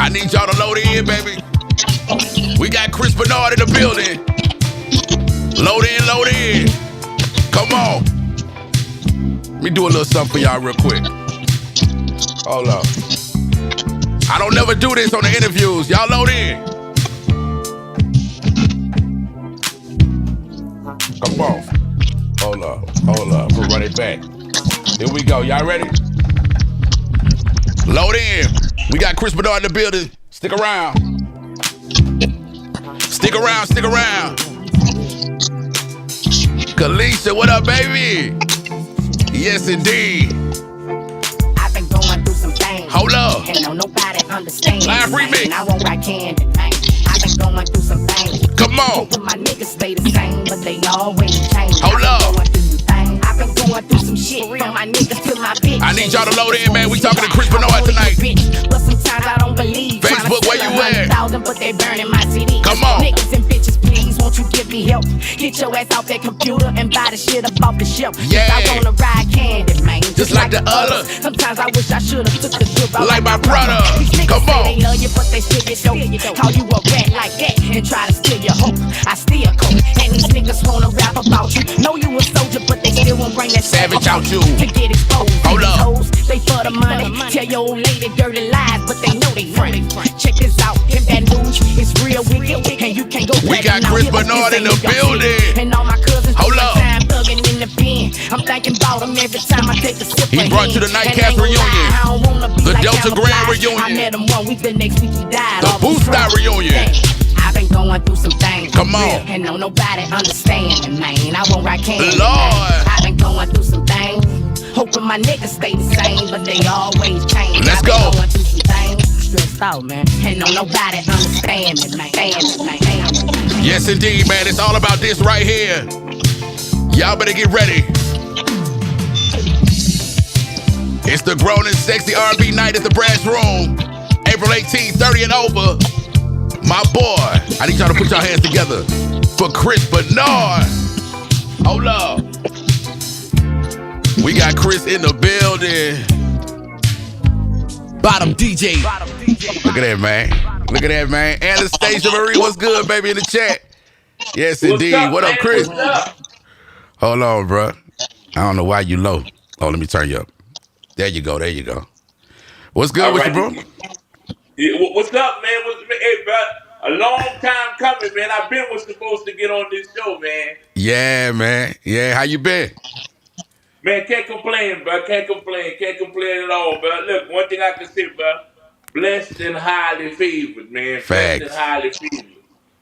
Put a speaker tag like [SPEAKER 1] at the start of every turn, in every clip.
[SPEAKER 1] I need y'all to load in, baby. We got Chris Bernard in the building. Load in, load in. Come on. Let me do a little something for y'all real quick. Hold up. I don't never do this on the interviews. Y'all load in. Come on. Hold up. We'll run it back. Here we go. Y'all ready? Load in. We got Chris Bernard in the building. Stick around. Stick around. Kalisha, what up, baby? Yes, indeed.
[SPEAKER 2] I've been going through some things.
[SPEAKER 1] Hold up.
[SPEAKER 2] And don't nobody understand.
[SPEAKER 1] Live remix.
[SPEAKER 2] And I won't rock candy, man. I've been going through some things.
[SPEAKER 1] Come on.
[SPEAKER 2] Hoping my niggas stay the same, but they always change.
[SPEAKER 1] Hold up.
[SPEAKER 2] I've been going through some shit from my niggas to my bitch.
[SPEAKER 1] I need y'all to load in, man. We talking to Chris Bernard tonight.
[SPEAKER 2] But sometimes I don't believe.
[SPEAKER 1] Facebook, where you at?
[SPEAKER 2] But they burning my CD.
[SPEAKER 1] Come on.
[SPEAKER 2] Niggas and bitches, please, won't you give me help? Get your ass off that computer and buy the shit up off the shelf.
[SPEAKER 1] Yeah.
[SPEAKER 2] I wanna ride candy, man.
[SPEAKER 1] Just like the other.
[SPEAKER 2] Sometimes I wish I should've took the drip out
[SPEAKER 1] like my brother.
[SPEAKER 2] These niggas
[SPEAKER 1] Come
[SPEAKER 2] say
[SPEAKER 1] on.
[SPEAKER 2] they love you, but they still get dope. Call you a rat like that and try to steal your hope. I still cope, and these niggas wanna rap about you. Know you a soldier, but they still won't bring that
[SPEAKER 1] Savage out you.
[SPEAKER 2] to get exposed.
[SPEAKER 1] Hold
[SPEAKER 2] These
[SPEAKER 1] up.
[SPEAKER 2] hoes, they for the money. Tell your old lady dirty lies, but they know they front. Check this out, if that news is real wicked, and you can't go
[SPEAKER 1] We
[SPEAKER 2] back
[SPEAKER 1] got
[SPEAKER 2] now.
[SPEAKER 1] Chris
[SPEAKER 2] Here, let's
[SPEAKER 1] Bernard
[SPEAKER 2] just
[SPEAKER 1] in the
[SPEAKER 2] say you got
[SPEAKER 1] building.
[SPEAKER 2] shit. And all my cousins
[SPEAKER 1] Hold up.
[SPEAKER 2] time thugging in the pen. I'm thinking about them every time I take a sip.
[SPEAKER 1] He
[SPEAKER 2] of
[SPEAKER 1] brought you
[SPEAKER 2] Hen.
[SPEAKER 1] the Nightcast
[SPEAKER 2] And ain't gonna
[SPEAKER 1] reunion.
[SPEAKER 2] lie, I don't wanna be
[SPEAKER 1] The
[SPEAKER 2] like
[SPEAKER 1] Delta Grand
[SPEAKER 2] camouflage.
[SPEAKER 1] reunion.
[SPEAKER 2] I met him 1 week, the next week he died.
[SPEAKER 1] The
[SPEAKER 2] All
[SPEAKER 1] Boost
[SPEAKER 2] drunk.
[SPEAKER 1] reunion.
[SPEAKER 2] Yeah, I've been going through some things.
[SPEAKER 1] Come on.
[SPEAKER 2] And don't nobody understand me, man. I won't rock candy.
[SPEAKER 1] Lord.
[SPEAKER 2] I've been going through some things. Hoping my niggas stay the same, but they always change.
[SPEAKER 1] Let's
[SPEAKER 2] I've been
[SPEAKER 1] go.
[SPEAKER 2] going through some things. Stressed out, man. And don't nobody understand me, man.
[SPEAKER 1] Yes, indeed, man. It's all about this right here. Y'all better get ready. It's the grown and sexy R&B night at the Brass Room. April 18th, 30 and over. My boy, I need y'all to put your hands together for Chris Bernard. Hold up. We got Chris in the building. Bottom DJ. Look at that, man. Look at that, man. Anastasia Marie, what's good, baby, in the chat? Yes, indeed. What up, Chris?
[SPEAKER 3] What's up?
[SPEAKER 1] Hold on, bro. I don't know why you low. Oh, let me turn you up. There you go. What's good with you, bro?
[SPEAKER 3] Yeah, what's up, man? Hey, bro, a long time coming, man. I've been supposed to get on this show, man.
[SPEAKER 1] Yeah, man. Yeah, how you been?
[SPEAKER 3] Man, can't complain, bro. Can't complain at all, bro. Look, one thing I can say, bro. Blessed and highly favored, man.
[SPEAKER 1] Facts.
[SPEAKER 3] Blessed and highly favored.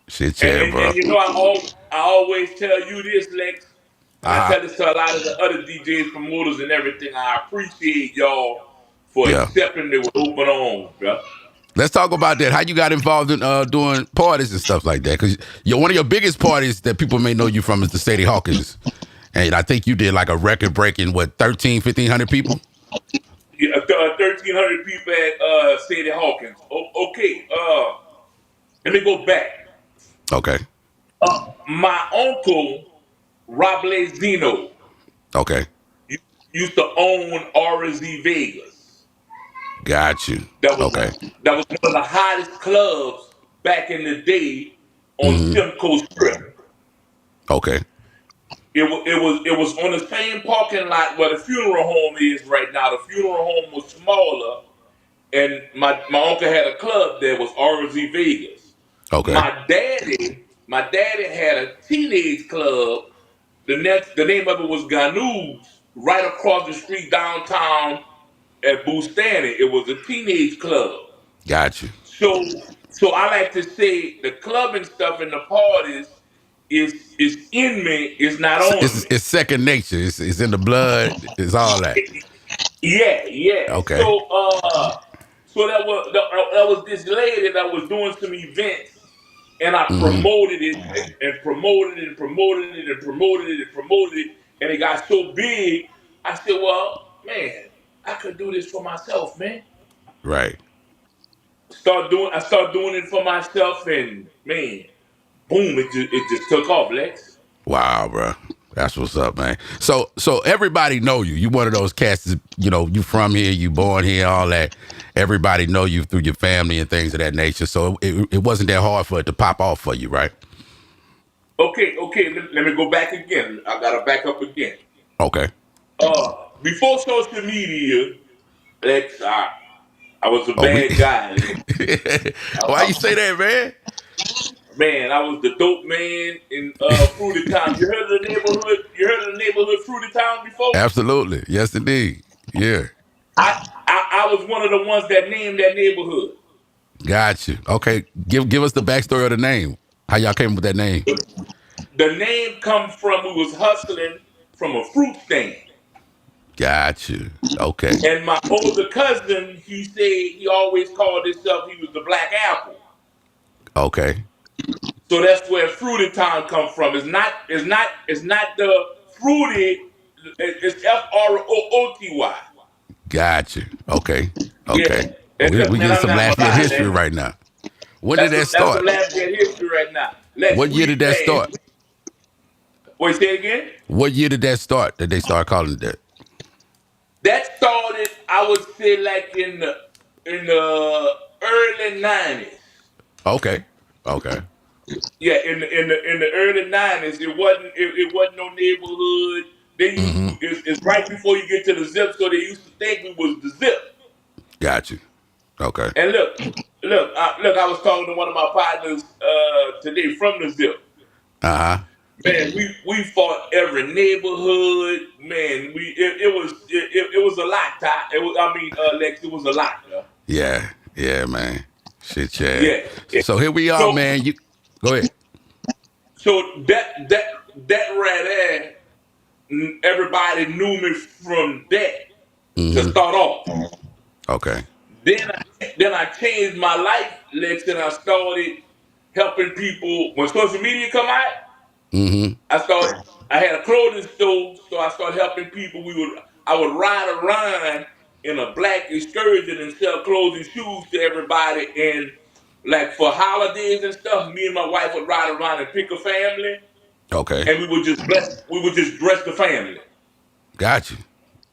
[SPEAKER 1] Shit, yeah, bro.
[SPEAKER 3] And you know, I always tell you this, Lex. I tell this to a lot of the other DJs, promoters, and everything. I appreciate y'all for accepting it with open arms, bro.
[SPEAKER 1] Let's talk about that. How you got involved in doing parties and stuff like that? Because one of your biggest parties that people may know you from is the Sadie Hawkins. And I think you did like a record-breaking, 1,500 people?
[SPEAKER 3] Yeah, 1,300 people at Sadie Hawkins. Okay, let me go back.
[SPEAKER 1] Okay.
[SPEAKER 3] My uncle, Rob Lazino, used to own RZ Vegas.
[SPEAKER 1] Got you.
[SPEAKER 3] That was one of the hottest clubs back in the day on Simcoe Strip.
[SPEAKER 1] Okay.
[SPEAKER 3] It was on the same parking lot where the funeral home is right now. The funeral home was smaller, and my uncle had a club there, was RZ Vegas.
[SPEAKER 1] Okay.
[SPEAKER 3] My daddy had a teenage club. The name of it was Ganou's, right across the street downtown at Boostani. It was a teenage club.
[SPEAKER 1] Got you.
[SPEAKER 3] So I like to say the club and stuff and the parties is in me, is not on me.
[SPEAKER 1] It's second nature. It's in the blood. It's all that.
[SPEAKER 3] Yeah.
[SPEAKER 1] Okay.
[SPEAKER 3] So that was this lady that was doing some events, and I promoted it and promoted it and promoted it and promoted it and promoted it, and it got so big. I said, well, man, I could do this for myself, man.
[SPEAKER 1] Right.
[SPEAKER 3] I start doing it for myself, and man, boom, it just took off, Lex.
[SPEAKER 1] Wow, bro. That's what's up, man. So everybody know you. You one of those cats. You from here, you born here, all that. Everybody know you through your family and things of that nature. So it wasn't that hard for it to pop off for you, right?
[SPEAKER 3] Okay. Let me go back again. I gotta back up again.
[SPEAKER 1] Okay.
[SPEAKER 3] Before social media, Lex, I was a
[SPEAKER 1] Oh, we.
[SPEAKER 3] bad guy. Lex.
[SPEAKER 1] Why you say that, man?
[SPEAKER 3] Man, I was the dope man in Fruity Town. You heard of the neighborhood? You heard of the neighborhood Fruity Town before?
[SPEAKER 1] Absolutely. Yes, indeed. Yeah.
[SPEAKER 3] I was one of the ones that named that neighborhood.
[SPEAKER 1] Got you. Okay. Give us the backstory of the name. How y'all came up with that name?
[SPEAKER 3] The name comes from we was hustling from a fruit stand.
[SPEAKER 1] Got you. Okay.
[SPEAKER 3] And my older cousin, he said he always called himself he was the Black Apple.
[SPEAKER 1] Okay.
[SPEAKER 3] So that's where Fruity Town come from. It's not the fruity. It's Froty.
[SPEAKER 1] Got you. Okay.
[SPEAKER 3] Yeah.
[SPEAKER 1] Okay. Well,
[SPEAKER 3] And look,
[SPEAKER 1] we
[SPEAKER 3] man,
[SPEAKER 1] getting
[SPEAKER 3] I'm
[SPEAKER 1] some
[SPEAKER 3] not gonna
[SPEAKER 1] Lafayette
[SPEAKER 3] lie,
[SPEAKER 1] history
[SPEAKER 3] man.
[SPEAKER 1] right now. When did that
[SPEAKER 3] That's some
[SPEAKER 1] start?
[SPEAKER 3] Lafayette history right now. Lex,
[SPEAKER 1] What year did that
[SPEAKER 3] man.
[SPEAKER 1] start?
[SPEAKER 3] Wait, say it again.
[SPEAKER 1] What year did that start? That they start calling it that?
[SPEAKER 3] That started, I would say, like in the early 90s.
[SPEAKER 1] Okay. Okay.
[SPEAKER 3] Yeah, in the early 90s, it wasn't no neighborhood. They used
[SPEAKER 1] Mm-hmm.
[SPEAKER 3] to, it's right before you get to the zip, so they used to think we was the zip.
[SPEAKER 1] Got you. Okay.
[SPEAKER 3] And look, I was talking to one of my partners today from the zip.
[SPEAKER 1] Uh-huh.
[SPEAKER 3] Man, we fought every neighborhood. Man, it was a lot. Ty. It was, Lex, it was a lot. Yeah.
[SPEAKER 1] Yeah. Yeah, man. Shit, yeah.
[SPEAKER 3] Yeah. Yeah.
[SPEAKER 1] So here we are,
[SPEAKER 3] So
[SPEAKER 1] man. You go ahead.
[SPEAKER 3] so that right there, everybody knew me from that to
[SPEAKER 1] Mm-hmm.
[SPEAKER 3] start off.
[SPEAKER 1] Okay.
[SPEAKER 3] Then I changed my life, Lex, and I started helping people when social media come out.
[SPEAKER 1] Mm-hmm.
[SPEAKER 3] I had a clothing store, so I started helping people. I would ride around in a black excursion and sell clothes and shoes to everybody. And like for holidays and stuff, me and my wife would ride around and pick a family,
[SPEAKER 1] Okay.
[SPEAKER 3] and we would just dress the family.
[SPEAKER 1] Got you.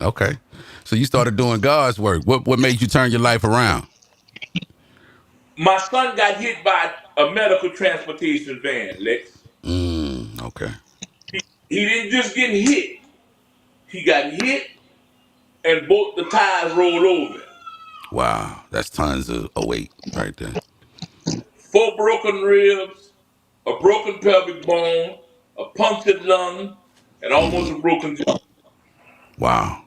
[SPEAKER 1] Okay. So you started doing God's work. What made you turn your life around?
[SPEAKER 3] My son got hit by a medical transportation van, Lex.
[SPEAKER 1] Okay.
[SPEAKER 3] He didn't just get hit; he got hit, and both the tires rolled over.
[SPEAKER 1] Wow. That's tons of weight right there.
[SPEAKER 3] 4 broken ribs, a broken pelvic bone, a punctured lung, and almost
[SPEAKER 1] Mm-hmm.
[SPEAKER 3] a broken jaw.
[SPEAKER 1] Wow.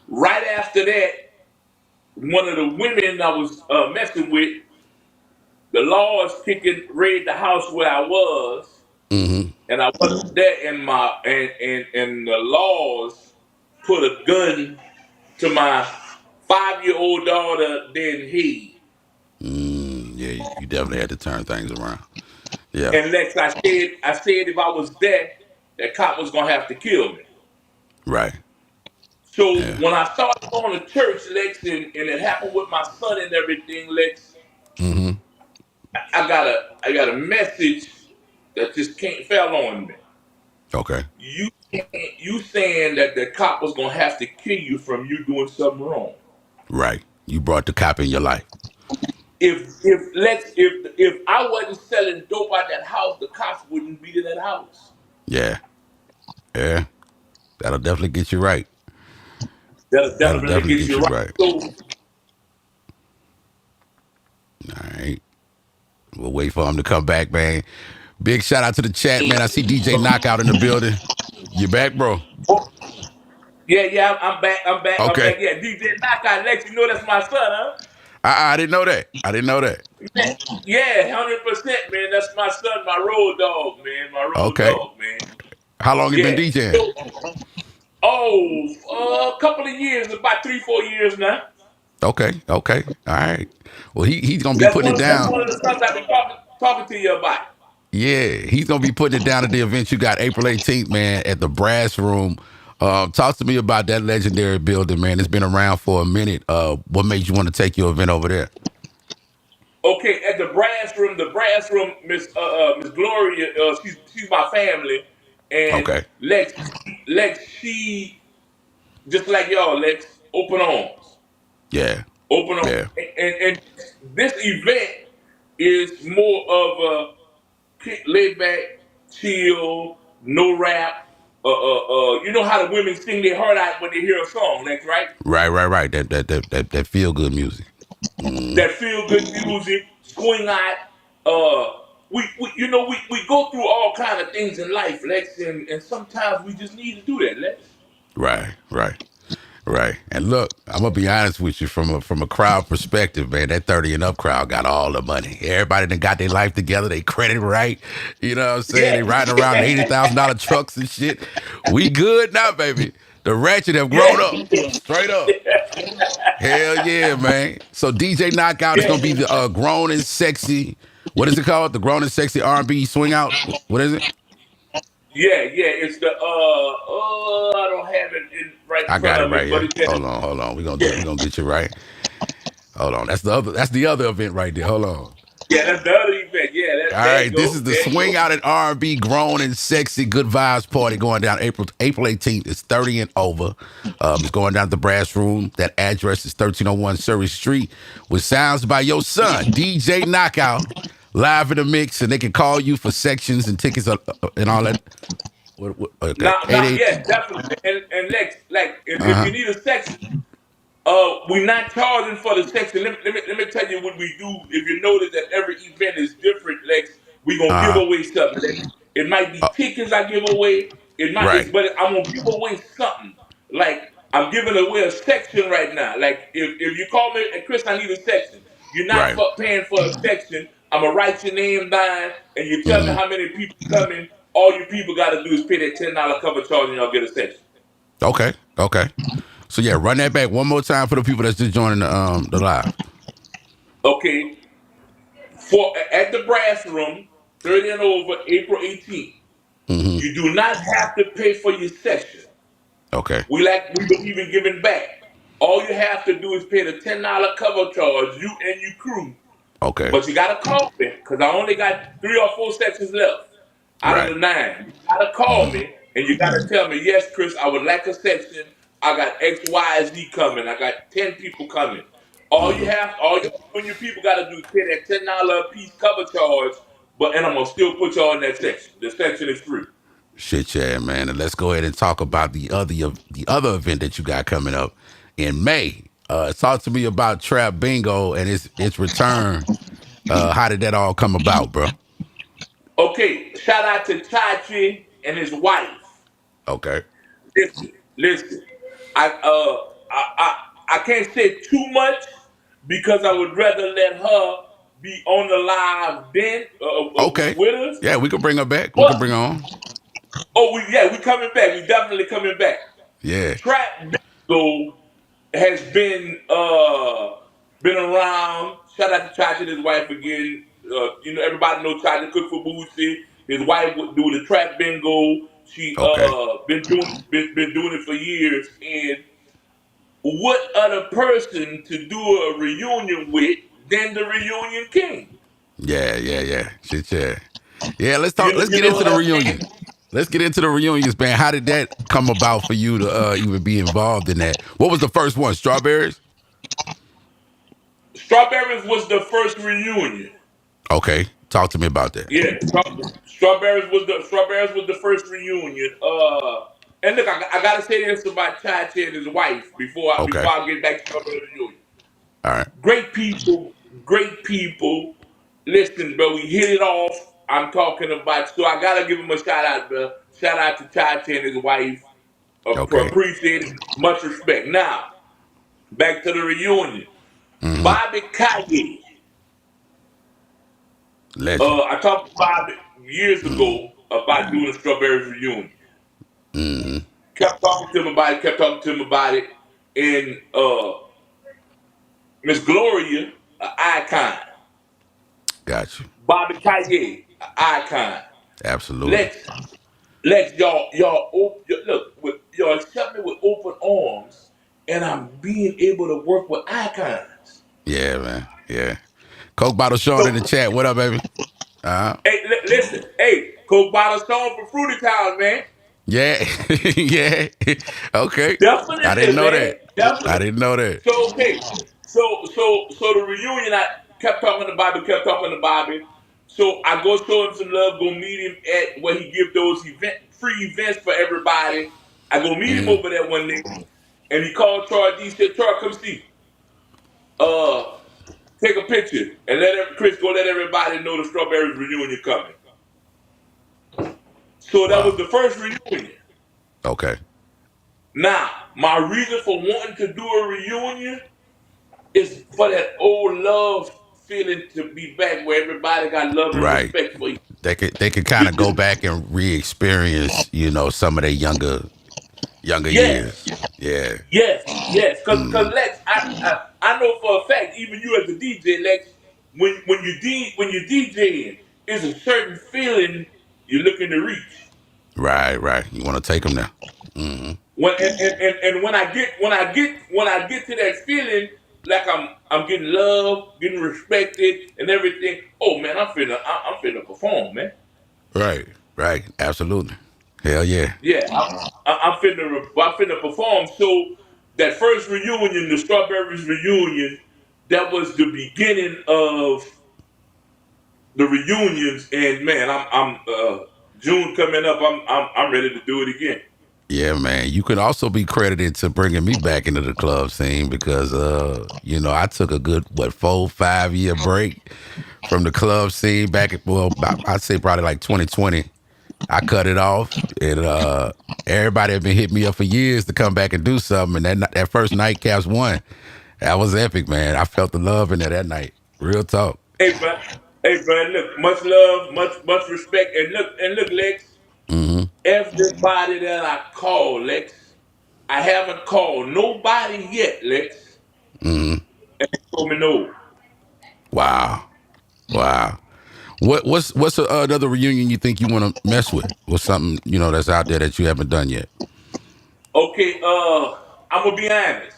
[SPEAKER 3] Right after that, one of the women I was messing with, the laws kicking raid the house where I was,
[SPEAKER 1] Mm-hmm.
[SPEAKER 3] and I wasn't there, and and the laws put a gun to my 5-year-old daughter. Then
[SPEAKER 1] Yeah, you definitely had to turn things around. Yeah.
[SPEAKER 3] and Lex, I said if I was there, that cop was gonna have to kill me.
[SPEAKER 1] Right.
[SPEAKER 3] So
[SPEAKER 1] Yeah.
[SPEAKER 3] when I started going to church, Lex, and it happened with my son and everything, Lex,
[SPEAKER 1] Mm-hmm.
[SPEAKER 3] I got a message that just can't fell on me.
[SPEAKER 1] Okay.
[SPEAKER 3] You saying that the cop was gonna have to kill you from you doing something wrong.
[SPEAKER 1] Right. You brought the cop in your life.
[SPEAKER 3] If I wasn't selling dope at that house, the cops wouldn't be in that house.
[SPEAKER 1] Yeah. Yeah. That'll definitely get you right.
[SPEAKER 3] That'll
[SPEAKER 1] That'll
[SPEAKER 3] definitely
[SPEAKER 1] definitely
[SPEAKER 3] get
[SPEAKER 1] get
[SPEAKER 3] you
[SPEAKER 1] you
[SPEAKER 3] right.
[SPEAKER 1] right.
[SPEAKER 3] So
[SPEAKER 1] All right. We'll wait for him to come back, man. Big shout out to the chat, man. I see DJ Knockout in the building. You back, bro?
[SPEAKER 3] yeah, I'm back.
[SPEAKER 1] Okay.
[SPEAKER 3] Yeah, DJ Knockout, Lex, you know that's my son, huh?
[SPEAKER 1] I didn't know that. I didn't know that.
[SPEAKER 3] Yeah, 100%, man. That's my son, my road dog, man. My road
[SPEAKER 1] Okay.
[SPEAKER 3] dog, man.
[SPEAKER 1] How long you been
[SPEAKER 3] Yeah.
[SPEAKER 1] DJing?
[SPEAKER 3] So, a couple of years, about 3, 4 years now.
[SPEAKER 1] Okay. Okay. All right. Well, he's gonna be
[SPEAKER 3] That's
[SPEAKER 1] putting
[SPEAKER 3] one.
[SPEAKER 1] it
[SPEAKER 3] That's
[SPEAKER 1] down.
[SPEAKER 3] one of the sons I've been talking to you about.
[SPEAKER 1] Yeah, he's gonna be putting it down at the event you got April 18th, man, at the Brass Room. Talk to me about that legendary building, man. It's been around for a minute. What made you want to take your event over there?
[SPEAKER 3] Okay, at the brass room, Miss Gloria, she's my family. And
[SPEAKER 1] Okay.
[SPEAKER 3] Lex, she just like y'all, Lex, open arms,
[SPEAKER 1] Yeah.
[SPEAKER 3] open arms,
[SPEAKER 1] Yeah.
[SPEAKER 3] and this event is more of a laid back, chill, no rap. You know how the women sing their heart out when they hear a song, Lex, right?
[SPEAKER 1] Right. That feel good music. Mm.
[SPEAKER 3] That feel good music, swing out. We go through all kind of things in life, Lex, and sometimes we just need to do that, Lex.
[SPEAKER 1] Right. And look, I'm gonna be honest with you from a crowd perspective, man. That 30 and up crowd got all the money. Everybody that got their life together, they credit right. You know what I'm saying? They
[SPEAKER 3] Yeah,
[SPEAKER 1] riding around in $80,000 trucks and shit. We good now, baby. The ratchet have grown up.
[SPEAKER 3] yeah,
[SPEAKER 1] Straight up. Hell yeah, man. So DJ Knockout is gonna be
[SPEAKER 3] yeah,
[SPEAKER 1] the grown and sexy. What is it called? The grown and sexy R&B swing out. What is it?
[SPEAKER 3] yeah. It's the I don't have it right in
[SPEAKER 1] I
[SPEAKER 3] front
[SPEAKER 1] got it
[SPEAKER 3] of me,
[SPEAKER 1] right
[SPEAKER 3] but
[SPEAKER 1] here.
[SPEAKER 3] it's that.
[SPEAKER 1] Hold on. We
[SPEAKER 3] Yeah,
[SPEAKER 1] gonna get you right. Hold on. That's the other event right there. Hold on.
[SPEAKER 3] yeah, that's the other event. Yeah,
[SPEAKER 1] All
[SPEAKER 3] there you
[SPEAKER 1] right, this
[SPEAKER 3] go,
[SPEAKER 1] is the
[SPEAKER 3] there you
[SPEAKER 1] Swing
[SPEAKER 3] go.
[SPEAKER 1] Out at R&B Grown and Sexy Good Vibes Party going down April 18th. It's 30 and over. It's going down at the Brass Room. That address is 1301 Surrey Street with sounds by your son, DJ Knockout, live in the mix, and they can call you for sections and tickets and all that. Okay,
[SPEAKER 3] Now,
[SPEAKER 1] 88.
[SPEAKER 3] yeah, definitely. And Lex, like, if
[SPEAKER 1] Uh-huh.
[SPEAKER 3] you need a section, we're not charging for the section. Let me tell you what we do. If you notice that every event is different, Lex, we gonna give
[SPEAKER 1] Uh-huh.
[SPEAKER 3] away something. Lex. It might be
[SPEAKER 1] Uh,
[SPEAKER 3] tickets I give away.
[SPEAKER 1] right.
[SPEAKER 3] But I'm gonna give away something. Like I'm giving away a section right now. Like if you call me and Chris, I need a section. You're not
[SPEAKER 1] Right.
[SPEAKER 3] paying for a section. I'm gonna write your name down, and you tell me
[SPEAKER 1] Mm-hmm.
[SPEAKER 3] how many people coming. All you people got to do is pay that $10 cover charge, and y'all get a section.
[SPEAKER 1] Okay. So yeah, run that back one more time for the people that's just joining the live.
[SPEAKER 3] Okay, for at the brass room, 30 and over, April 18th.
[SPEAKER 1] Mm-hmm.
[SPEAKER 3] You do not have to pay for your session.
[SPEAKER 1] Okay.
[SPEAKER 3] We believe in giving back. All you have to do is pay the $10 cover charge, you and your crew.
[SPEAKER 1] Okay.
[SPEAKER 3] But you gotta call me, because I only got 3 or 4 sections left out of
[SPEAKER 1] Right.
[SPEAKER 3] the 9. You gotta call
[SPEAKER 1] Mm-hmm.
[SPEAKER 3] me and you gotta tell me, yes, Chris, I would like a section. I got X, Y, Z coming. I got 10 people coming.
[SPEAKER 1] Mm-hmm.
[SPEAKER 3] All you and your people gotta do is pay that $10 a piece cover charge, and I'm gonna still put y'all in that section. The section is free.
[SPEAKER 1] Shit, yeah, man. And let's go ahead and talk about the other event that you got coming up in May. Talk to me about Trap Bingo and its return. How did that all come about, bro?
[SPEAKER 3] Okay, shout out to Chachi and his wife.
[SPEAKER 1] Okay.
[SPEAKER 3] Listen. I I can't say too much because I would rather let her be on the live then
[SPEAKER 1] Okay.
[SPEAKER 3] with us.
[SPEAKER 1] Yeah, we can bring her back. We can
[SPEAKER 3] But
[SPEAKER 1] bring her on.
[SPEAKER 3] we coming back. We definitely coming back.
[SPEAKER 1] Yeah.
[SPEAKER 3] Trap Bingo has been around. Shout out to Chachi and his wife again. Everybody know Chachi cook for Bootsy. His wife would do the Trap Bingo. She
[SPEAKER 1] Okay.
[SPEAKER 3] been doing it for years. And what other person to do a reunion with than the reunion king?
[SPEAKER 1] Yeah. Shit, yeah. Yeah, let's talk. Let's
[SPEAKER 3] You
[SPEAKER 1] get
[SPEAKER 3] know
[SPEAKER 1] into
[SPEAKER 3] what
[SPEAKER 1] the
[SPEAKER 3] I'm saying?
[SPEAKER 1] reunion. Let's get into the reunions, man. How did that come about for you to even be involved in that? What was the first one? Strawberries?
[SPEAKER 3] Strawberries was the first reunion.
[SPEAKER 1] Okay. Talk to me about that.
[SPEAKER 3] Yeah, Strawberries was the first reunion. And look, I gotta say this about Chad and his wife
[SPEAKER 1] Okay.
[SPEAKER 3] before I get back to Strawberries reunion.
[SPEAKER 1] All right.
[SPEAKER 3] Great people, great people. Listen, bro, we hit it off. I'm talking about, so I gotta give him a shout out, bro. Shout out to Chad and his wife.
[SPEAKER 1] Okay.
[SPEAKER 3] Appreciate it. Much respect. Now, back to the reunion.
[SPEAKER 1] Mm-hmm.
[SPEAKER 3] Bobby Kaye.
[SPEAKER 1] Legend.
[SPEAKER 3] I talked to Bobby years
[SPEAKER 1] Mm-hmm.
[SPEAKER 3] ago about doing a Strawberries reunion.
[SPEAKER 1] Mm-hmm.
[SPEAKER 3] Kept talking to him about it. And Miss Gloria, an icon.
[SPEAKER 1] Got you.
[SPEAKER 3] Bobby Kaye, an icon.
[SPEAKER 1] Absolutely.
[SPEAKER 3] Let's y'all accept me with open arms, and I'm being able to work with icons.
[SPEAKER 1] Yeah, man. Yeah. Coke bottle Sean in
[SPEAKER 3] So
[SPEAKER 1] the chat. What up, baby?
[SPEAKER 3] Hey, listen. Hey, Coke bottle song for Fruity Towns, man.
[SPEAKER 1] Yeah, yeah. Okay, I didn't
[SPEAKER 3] Definitely,
[SPEAKER 1] know
[SPEAKER 3] man.
[SPEAKER 1] that. I
[SPEAKER 3] Definitely.
[SPEAKER 1] didn't know that.
[SPEAKER 3] So okay. So the reunion, I kept talking to Bobby, kept talking to Bobby. So I go show him some love, go meet him at where he give those free events for everybody. I go meet him over there one day, and he called Troy D. Said, Troy, come see. Uh, take a picture and Chris go let everybody know the Strawberries reunion coming. So that was
[SPEAKER 1] Wow.
[SPEAKER 3] the first reunion.
[SPEAKER 1] Okay.
[SPEAKER 3] Now, my reason for wanting to do a reunion is for that old love feeling to be back where everybody got love and
[SPEAKER 1] Right.
[SPEAKER 3] respect for each
[SPEAKER 1] They could kind of go
[SPEAKER 3] other.
[SPEAKER 1] back and re-experience, some of their younger
[SPEAKER 3] Yes,
[SPEAKER 1] years. Yeah.
[SPEAKER 3] yes. Cause Lex, I know for a fact, even you as a DJ, Lex, when you DJing, it's a certain feeling you're looking to reach.
[SPEAKER 1] Right. Right. You want to take them there.
[SPEAKER 3] And when I get to that feeling like I'm getting love, getting respected, and everything. Oh man, I'm finna perform, man.
[SPEAKER 1] Right. Right. Absolutely. Hell yeah.
[SPEAKER 3] Yeah, I'm finna perform. So that first reunion, the Strawberries reunion, that was the beginning of the reunions. And man, I'm June coming up. I'm ready to do it again.
[SPEAKER 1] Yeah, man. You can also be credited to bringing me back into the club scene because, I took a good, 4-5 year break from the club scene back at, I'd say probably like 2020. I cut it off, and everybody had been hitting me up for years to come back and do something. And that first night, Caps won. That was epic, man. I felt the love in there that night. Real talk.
[SPEAKER 3] Hey, bro. Hey, bro. Look, much love, much respect, and look, Lex. Everybody that I call, Lex, I haven't called nobody yet, Lex. Told me no.
[SPEAKER 1] Wow, wow. What's another reunion you think you want to mess with? What's something that's out there that you haven't done yet?
[SPEAKER 3] Okay, I'm gonna be honest.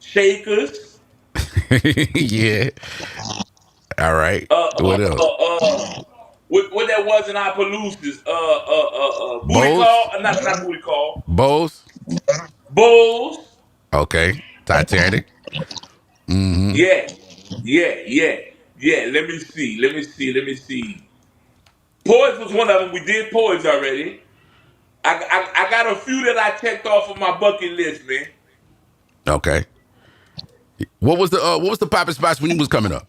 [SPEAKER 3] Shakers,
[SPEAKER 1] Yeah. All right.
[SPEAKER 3] uh, uh,
[SPEAKER 1] What else?
[SPEAKER 3] uh, uh, what that was in Opelousas, booty
[SPEAKER 1] Bose.
[SPEAKER 3] call, not booty call,
[SPEAKER 1] Bose.
[SPEAKER 3] Bulls,
[SPEAKER 1] Okay. Titanic. Mm-hmm.
[SPEAKER 3] yeah, yeah. Let me see. Poise was one of them. We did Poise already. I got a few that I checked off of my bucket list, man.
[SPEAKER 1] Okay. What was the poppin' spots when you was coming up?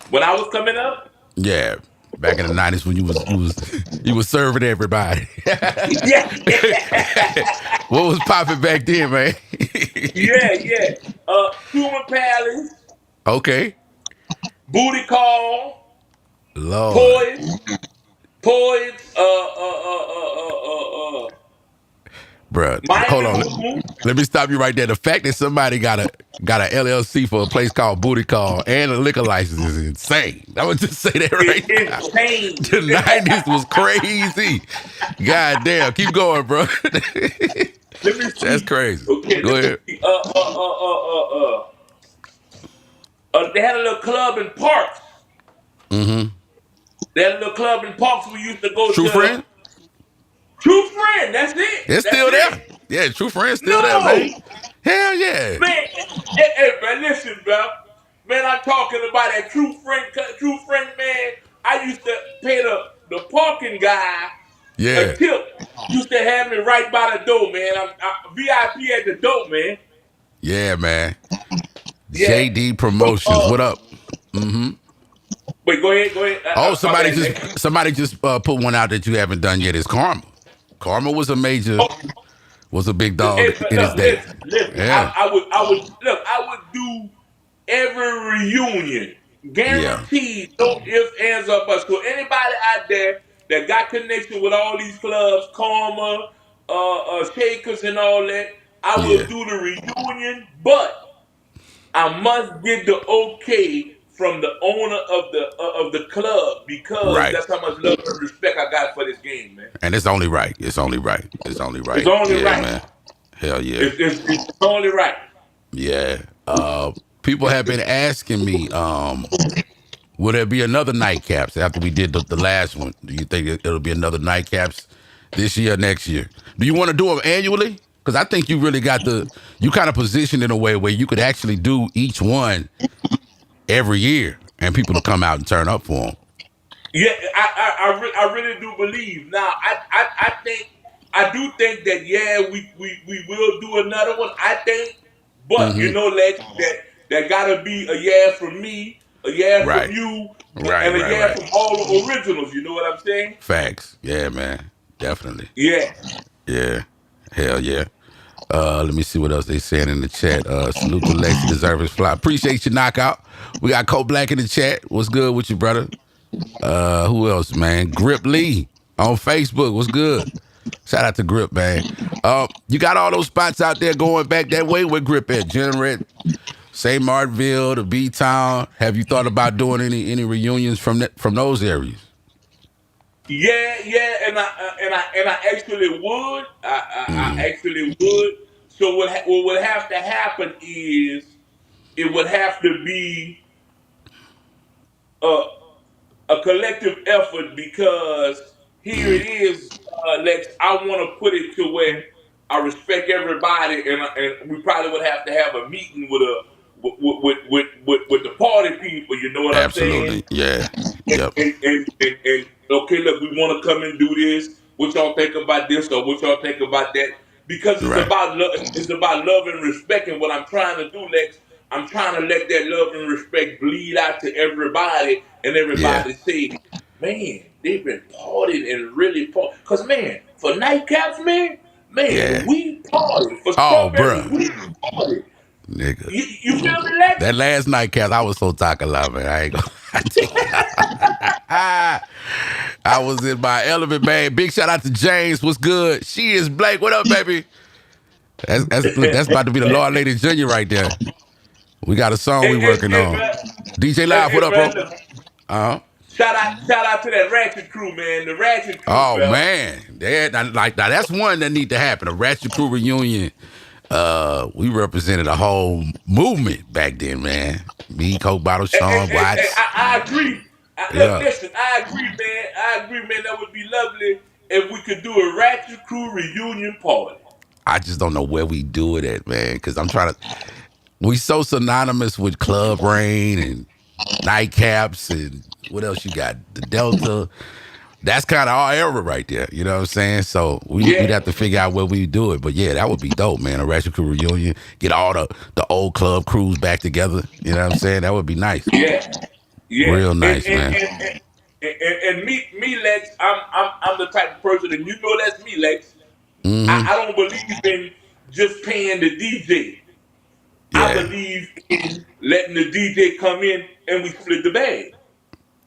[SPEAKER 3] When I was coming up,
[SPEAKER 1] Yeah, back in the '90s when you was serving everybody.
[SPEAKER 3] yeah,
[SPEAKER 1] What was popping back then, man?
[SPEAKER 3] yeah. Truman Palace,
[SPEAKER 1] Okay,
[SPEAKER 3] Booty Call,
[SPEAKER 1] Lord,
[SPEAKER 3] Poise, Poise,
[SPEAKER 1] bruh, hold
[SPEAKER 3] Miami
[SPEAKER 1] on.
[SPEAKER 3] Boo.
[SPEAKER 1] Let me stop you right there. The fact that somebody got a LLC for a place called Booty Call and a liquor license is insane. I would just say that
[SPEAKER 3] It's
[SPEAKER 1] right now.
[SPEAKER 3] insane.
[SPEAKER 1] The '90s was crazy. God damn, keep going, bro.
[SPEAKER 3] Let me
[SPEAKER 1] That's
[SPEAKER 3] see.
[SPEAKER 1] crazy.
[SPEAKER 3] Okay,
[SPEAKER 1] Go
[SPEAKER 3] let me
[SPEAKER 1] ahead.
[SPEAKER 3] see. They had a little club in Parks.
[SPEAKER 1] Mm-hmm.
[SPEAKER 3] They had a little club in Parks we used to go
[SPEAKER 1] True
[SPEAKER 3] to.
[SPEAKER 1] friend?
[SPEAKER 3] True Friend, that's it.
[SPEAKER 1] It's
[SPEAKER 3] That's
[SPEAKER 1] still there.
[SPEAKER 3] it.
[SPEAKER 1] Yeah, True Friend's still there,
[SPEAKER 3] No!
[SPEAKER 1] man. Hell yeah.
[SPEAKER 3] Man, hey, man, listen, bro. Man, I'm talking about that true friend, man. I used to pay the parking guy a
[SPEAKER 1] Yeah.
[SPEAKER 3] tip. Used to have me right by the door, man. I'm VIP at the door, man.
[SPEAKER 1] Yeah, man.
[SPEAKER 3] Yeah.
[SPEAKER 1] JD
[SPEAKER 3] But
[SPEAKER 1] Promotions. What up? Mm-hmm.
[SPEAKER 3] wait, go ahead.
[SPEAKER 1] Oh,
[SPEAKER 3] My
[SPEAKER 1] somebody
[SPEAKER 3] bad,
[SPEAKER 1] just
[SPEAKER 3] Lex.
[SPEAKER 1] somebody just put one out that you haven't done yet. Is Karma. Karma
[SPEAKER 3] Oh,
[SPEAKER 1] was a big
[SPEAKER 3] hey,
[SPEAKER 1] dog
[SPEAKER 3] but
[SPEAKER 1] in his
[SPEAKER 3] look,
[SPEAKER 1] day.
[SPEAKER 3] listen.
[SPEAKER 1] Yeah.
[SPEAKER 3] I would do every reunion,
[SPEAKER 1] Yeah.
[SPEAKER 3] guaranteed, no ifs, ands, or buts. So anybody out there that got connection with all these clubs, Karma, Shakers, and all that, I will
[SPEAKER 1] Yeah.
[SPEAKER 3] do the reunion, but I must get the okay from the owner of the club because
[SPEAKER 1] Right.
[SPEAKER 3] that's how much love and respect I got for this game, man.
[SPEAKER 1] And it's only right. It's only right. It's only
[SPEAKER 3] It's
[SPEAKER 1] right.
[SPEAKER 3] only
[SPEAKER 1] Yeah,
[SPEAKER 3] right.
[SPEAKER 1] man. Hell yeah.
[SPEAKER 3] It's only right.
[SPEAKER 1] Yeah. People have been asking me, Will there be another nightcaps after we did the last one? Do you think it'll be another nightcaps this year, next year? Do you want to do them annually? Because I think you really got you kind of positioned in a way where you could actually do each one every year, and people will come out and turn up for them.
[SPEAKER 3] Yeah, I really do believe. Now, I do think that we will do another one. I think, but
[SPEAKER 1] Mm-hmm.
[SPEAKER 3] Lex, that gotta be a yeah from me, a yeah from
[SPEAKER 1] Right,
[SPEAKER 3] you,
[SPEAKER 1] right,
[SPEAKER 3] and a
[SPEAKER 1] right,
[SPEAKER 3] yeah
[SPEAKER 1] right.
[SPEAKER 3] from all the originals. You know what I'm saying?
[SPEAKER 1] Facts. Yeah, man. Definitely.
[SPEAKER 3] Yeah.
[SPEAKER 1] Yeah. Hell yeah. Let me see what else they saying in the chat. Salute to Lex, he deserves his fly. Appreciate your knockout. We got Cole Black in the chat. What's good with you, brother? Who else, man? Grip Lee on Facebook. What's good? Shout out to Grip, man. You got all those spots out there going back that way. Where Grip at? Generate, St. Martinville, the B Town. Have you thought about doing any reunions from those areas?
[SPEAKER 3] Yeah, and I actually would. I actually would. So what would have to happen is it would have to be a a collective effort because here it is, Lex. I want to put it to where I respect everybody, and we probably would have to have a meeting with with the party people. You know what I'm saying?
[SPEAKER 1] Absolutely. Yeah.
[SPEAKER 3] and,
[SPEAKER 1] Yep.
[SPEAKER 3] and, and, and, and okay, look, we want to come and do this. What y'all think about this or what y'all think about that? Because it's
[SPEAKER 1] Right.
[SPEAKER 3] about love. It's about love and respect. And what I'm trying to do, Lex, I'm trying to let that love and respect bleed out to everybody, and
[SPEAKER 1] Yeah.
[SPEAKER 3] everybody say, "Man, they've been partying and really partying." Because man, for nightcaps, man,
[SPEAKER 1] Yeah.
[SPEAKER 3] we party. For
[SPEAKER 1] Oh,
[SPEAKER 3] strawberry,
[SPEAKER 1] bruh.
[SPEAKER 3] we party.
[SPEAKER 1] Nigga.
[SPEAKER 3] You feel me, Lex?
[SPEAKER 1] That last nightcap, I was so talking loud, man. I ain't gonna lie to you. I was in my element, man. Big shout out to James. What's good? She is Blake. What up, baby? Look, that's about to be the Lord Lady Junior right there. We got a song we working on.
[SPEAKER 3] Man,
[SPEAKER 1] DJ Live, what up,
[SPEAKER 3] man,
[SPEAKER 1] bro?
[SPEAKER 3] look,
[SPEAKER 1] Uh-huh.
[SPEAKER 3] shout out to that Ratchet crew, man. The Ratchet crew,
[SPEAKER 1] Oh
[SPEAKER 3] fella.
[SPEAKER 1] man. Now that's one that need to happen. A Ratchet Crew reunion. We represented a whole movement back then, man. Me, Coke Bottle, Sean Watts.
[SPEAKER 3] I agree.
[SPEAKER 1] Yeah.
[SPEAKER 3] Listen, I agree, man. That would be lovely if we could do a Ratchet crew reunion party.
[SPEAKER 1] I just don't know where we do it at, man. Cause I'm trying to we so synonymous with Club Rain and nightcaps and what else you got? The Delta. That's kind of our era right there. You know what I'm saying? So we'd
[SPEAKER 3] Yeah,
[SPEAKER 1] have to figure out where we do it. But yeah, that would be dope, man. A Ratchet Crew reunion. Get all the old club crews back together. You know what I'm saying? That would be nice.
[SPEAKER 3] yeah, yeah.
[SPEAKER 1] Real nice, man.
[SPEAKER 3] And me, Lex. I'm the type of person, and you know that's me, Lex.
[SPEAKER 1] Mm-hmm.
[SPEAKER 3] I don't believe in just paying the DJ. I
[SPEAKER 1] Yeah.
[SPEAKER 3] believe in letting the DJ come in and we split the bag.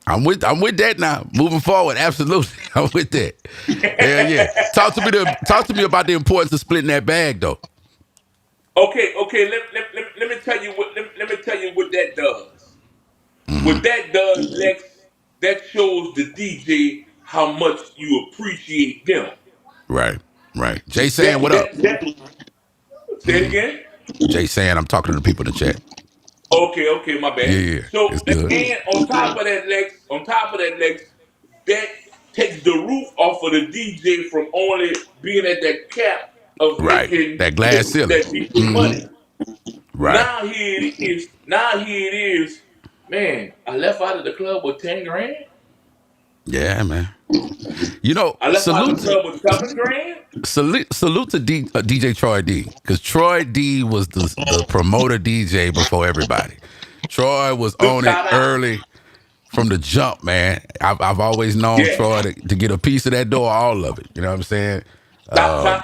[SPEAKER 1] I'm with that now. Moving forward, absolutely. I'm with that. Hell yeah. Talk to me about the importance of splitting that bag though.
[SPEAKER 3] Okay. Let me tell you let me tell you what that does. What that does, Lex, that shows the DJ how much you appreciate them.
[SPEAKER 1] Right. Right. Jay saying
[SPEAKER 3] That
[SPEAKER 1] what up?
[SPEAKER 3] that that. Say it again.
[SPEAKER 1] Jay saying I'm talking to the people in the chat.
[SPEAKER 3] Okay, my
[SPEAKER 1] Yeah,
[SPEAKER 3] bad.
[SPEAKER 1] yeah.
[SPEAKER 3] So
[SPEAKER 1] It's good.
[SPEAKER 3] and on top of that, Lex, that takes the roof off of the DJ from only being at that cap of
[SPEAKER 1] Right.
[SPEAKER 3] making
[SPEAKER 1] That glass ceiling.
[SPEAKER 3] that DJ money.
[SPEAKER 1] Right.
[SPEAKER 3] Now here it is. Man, I left out of the club with 10 grand.
[SPEAKER 1] Yeah, man. You know,
[SPEAKER 3] I left out of the club with 7 grand.
[SPEAKER 1] salute to DJ Troy D, because Troy D was the promoter DJ before everybody. Troy was
[SPEAKER 3] Look,
[SPEAKER 1] on it
[SPEAKER 3] shout out.
[SPEAKER 1] early from the jump, man. I've always known
[SPEAKER 3] Yeah.
[SPEAKER 1] Troy to get a piece of that door, all of it. You know what I'm saying?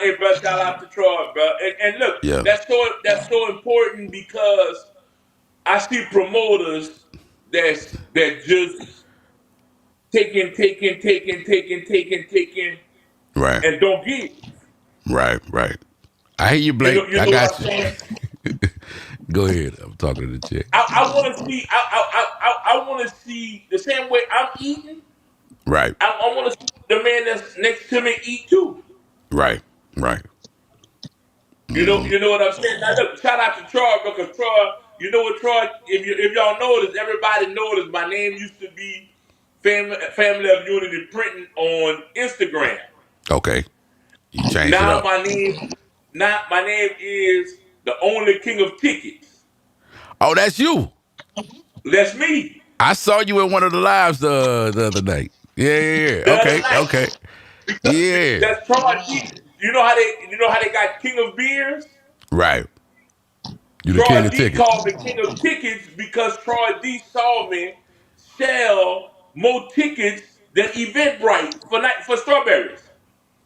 [SPEAKER 3] Hey, bro, shout out to Troy, bro. And look,
[SPEAKER 1] Yeah.
[SPEAKER 3] that's so important because I see promoters that just taking,
[SPEAKER 1] Right.
[SPEAKER 3] and don't give.
[SPEAKER 1] Right. I hear you, Blake.
[SPEAKER 3] You
[SPEAKER 1] I
[SPEAKER 3] know what
[SPEAKER 1] got
[SPEAKER 3] I'm
[SPEAKER 1] you.
[SPEAKER 3] saying?
[SPEAKER 1] Go ahead. I'm talking to the chick.
[SPEAKER 3] I want to see. I want to see the same way I'm eating.
[SPEAKER 1] Right.
[SPEAKER 3] I want to see the man that's next to me eat too.
[SPEAKER 1] Right.
[SPEAKER 3] You know what I'm saying? Now, look, shout out to Troy because Troy, You know what, Troy? If y'all notice, everybody noticed my name used to be Family of Unity Printing on Instagram.
[SPEAKER 1] Okay. You changed it
[SPEAKER 3] Now
[SPEAKER 1] up.
[SPEAKER 3] my name is the only king of tickets.
[SPEAKER 1] Oh, that's you.
[SPEAKER 3] That's me.
[SPEAKER 1] I saw you in one of the lives the other night. Yeah.
[SPEAKER 3] The other
[SPEAKER 1] Okay.
[SPEAKER 3] night,
[SPEAKER 1] Okay. Yeah.
[SPEAKER 3] that's Troy D. You know how they got King of Beers?
[SPEAKER 1] Right. You the king
[SPEAKER 3] Troy
[SPEAKER 1] of
[SPEAKER 3] D
[SPEAKER 1] tickets.
[SPEAKER 3] called me King of Tickets because Troy D saw me sell more tickets than Eventbrite for strawberries.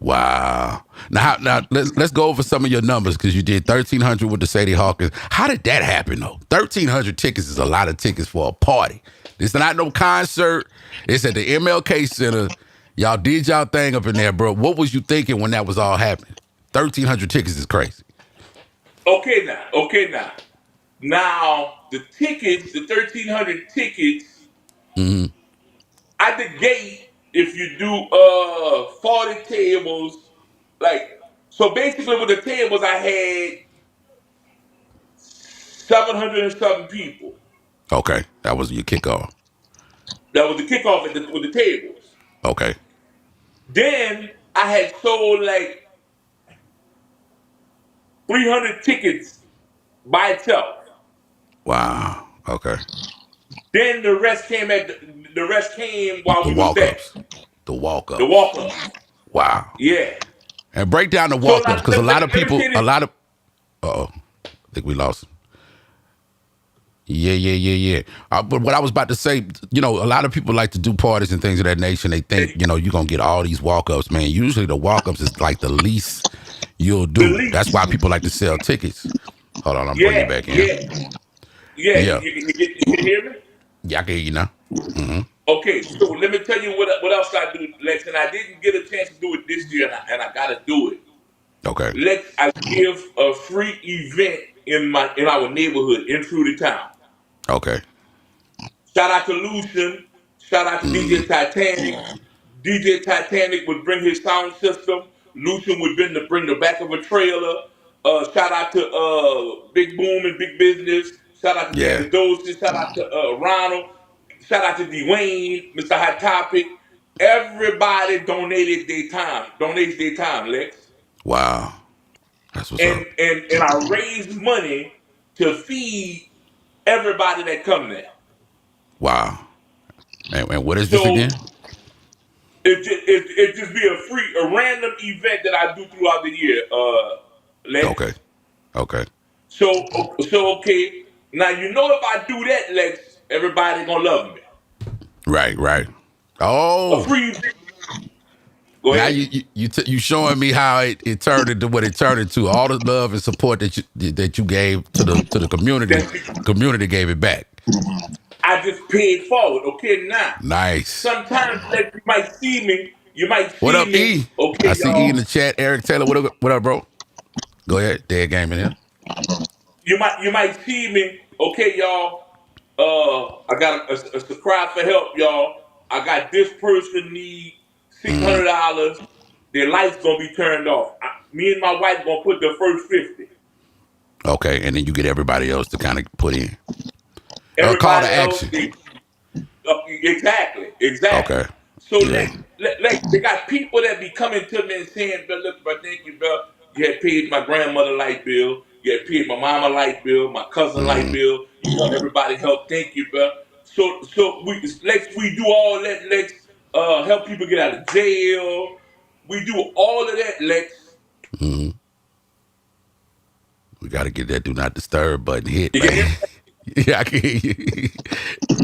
[SPEAKER 1] Wow. Now let's go over some of your numbers because you did 1,300 with the Sadie Hawkins. How did that happen though? 1,300 tickets is a lot of tickets for a party. It's not no concert. It's at the MLK Center. Y'all did y'all thing up in there, bro. What was you thinking when that was all happening? 1,300 tickets is crazy.
[SPEAKER 3] Okay now. Now the tickets, the 1,300 tickets,
[SPEAKER 1] Mm-hmm.
[SPEAKER 3] at the gate, if you do 40 tables, like so basically with the tables I had 700 and something people.
[SPEAKER 1] Okay. That was your kickoff.
[SPEAKER 3] That was the kickoff with the tables.
[SPEAKER 1] Okay.
[SPEAKER 3] Then I had sold like 300 tickets by itself.
[SPEAKER 1] Wow. Okay.
[SPEAKER 3] Then the rest came while
[SPEAKER 1] The
[SPEAKER 3] we was there.
[SPEAKER 1] walk-ups. The
[SPEAKER 3] The
[SPEAKER 1] walk-ups.
[SPEAKER 3] walk up.
[SPEAKER 1] Wow.
[SPEAKER 3] Yeah.
[SPEAKER 1] And break down the
[SPEAKER 3] So
[SPEAKER 1] walk-ups
[SPEAKER 3] like,
[SPEAKER 1] because a
[SPEAKER 3] let, let,
[SPEAKER 1] lot
[SPEAKER 3] me,
[SPEAKER 1] of
[SPEAKER 3] let me
[SPEAKER 1] people,
[SPEAKER 3] say this.
[SPEAKER 1] uh-oh. I think we lost him. Yeah. But what I was about to say, a lot of people like to do parties and things of that nature. And they think, you're going to get all these walk-ups, man. Usually the walk-ups is like the least you'll
[SPEAKER 3] The
[SPEAKER 1] do. That's
[SPEAKER 3] least.
[SPEAKER 1] why people like to sell tickets. Hold on, I'm bringing you
[SPEAKER 3] Yeah,
[SPEAKER 1] back in.
[SPEAKER 3] yeah, yeah.
[SPEAKER 1] Yeah.
[SPEAKER 3] You can hear me?
[SPEAKER 1] Yeah, I can hear you now. Mm-hmm.
[SPEAKER 3] Okay, so let me tell you what else I do, Lex, and I didn't get a chance to do it this year, and I got to do it.
[SPEAKER 1] Okay.
[SPEAKER 3] Lex, I give a free event in our neighborhood in Fruity Town.
[SPEAKER 1] Okay.
[SPEAKER 3] Shout out to Lucian. Shout out to DJ Titanic. DJ Titanic would bring his sound system. Lucian would bring the back of a trailer. Shout out to Big Boom and Big Business. Shout out to
[SPEAKER 1] Yeah.
[SPEAKER 3] Danny Doses. Shout out to Ronald. Shout out to Dwayne, Mr. Hot Topic. Everybody donates their time, Lex.
[SPEAKER 1] Wow. That's what's
[SPEAKER 3] And
[SPEAKER 1] up.
[SPEAKER 3] and and I raise money to feed everybody that come there.
[SPEAKER 1] Wow. And what is this
[SPEAKER 3] So
[SPEAKER 1] again?
[SPEAKER 3] it just be a random event that I do throughout the year, Lex.
[SPEAKER 1] Okay. Okay.
[SPEAKER 3] So okay. Now you know if I do that, Lex, everybody gonna love me.
[SPEAKER 1] Right.
[SPEAKER 3] A
[SPEAKER 1] Oh.
[SPEAKER 3] free event. Go
[SPEAKER 1] Now
[SPEAKER 3] ahead.
[SPEAKER 1] you showing me how it turned into what it turned into. All the love and support that you gave to the community.
[SPEAKER 3] That's,
[SPEAKER 1] Community gave it back.
[SPEAKER 3] I just paid forward. Okay, now
[SPEAKER 1] Nice.
[SPEAKER 3] sometimes Lex, you might see me. You might
[SPEAKER 1] What
[SPEAKER 3] see
[SPEAKER 1] up,
[SPEAKER 3] me.
[SPEAKER 1] E? I
[SPEAKER 3] Okay,
[SPEAKER 1] see E in
[SPEAKER 3] y'all.
[SPEAKER 1] the chat. Eric Taylor, what up, bro? Go ahead. Dead game in here.
[SPEAKER 3] You might see me. Okay, y'all. I got a cry for help, y'all. I got this person need
[SPEAKER 1] Mm-hmm.
[SPEAKER 3] $600. Their lights gonna be turned off. Me and my wife gonna put the first 50.
[SPEAKER 1] Okay, and then you get everybody else to kind of put in. A call to
[SPEAKER 3] Everybody else,
[SPEAKER 1] action.
[SPEAKER 3] exactly.
[SPEAKER 1] Okay.
[SPEAKER 3] So
[SPEAKER 1] Yeah.
[SPEAKER 3] they got people that be coming to me and saying, "Bill, look, but thank you, Bill. You had paid my grandmother light bill. You had paid my mama light bill, my cousin light
[SPEAKER 1] Mm-hmm.
[SPEAKER 3] bill. You want everybody help. Thank you, Bill." So we do all that. Let's help people get out of jail. We do all of that, Lex.
[SPEAKER 1] Mm-hmm. We got to get that do not disturb button hit,
[SPEAKER 3] You can hear
[SPEAKER 1] man.
[SPEAKER 3] me?
[SPEAKER 1] Yeah, I can hear you.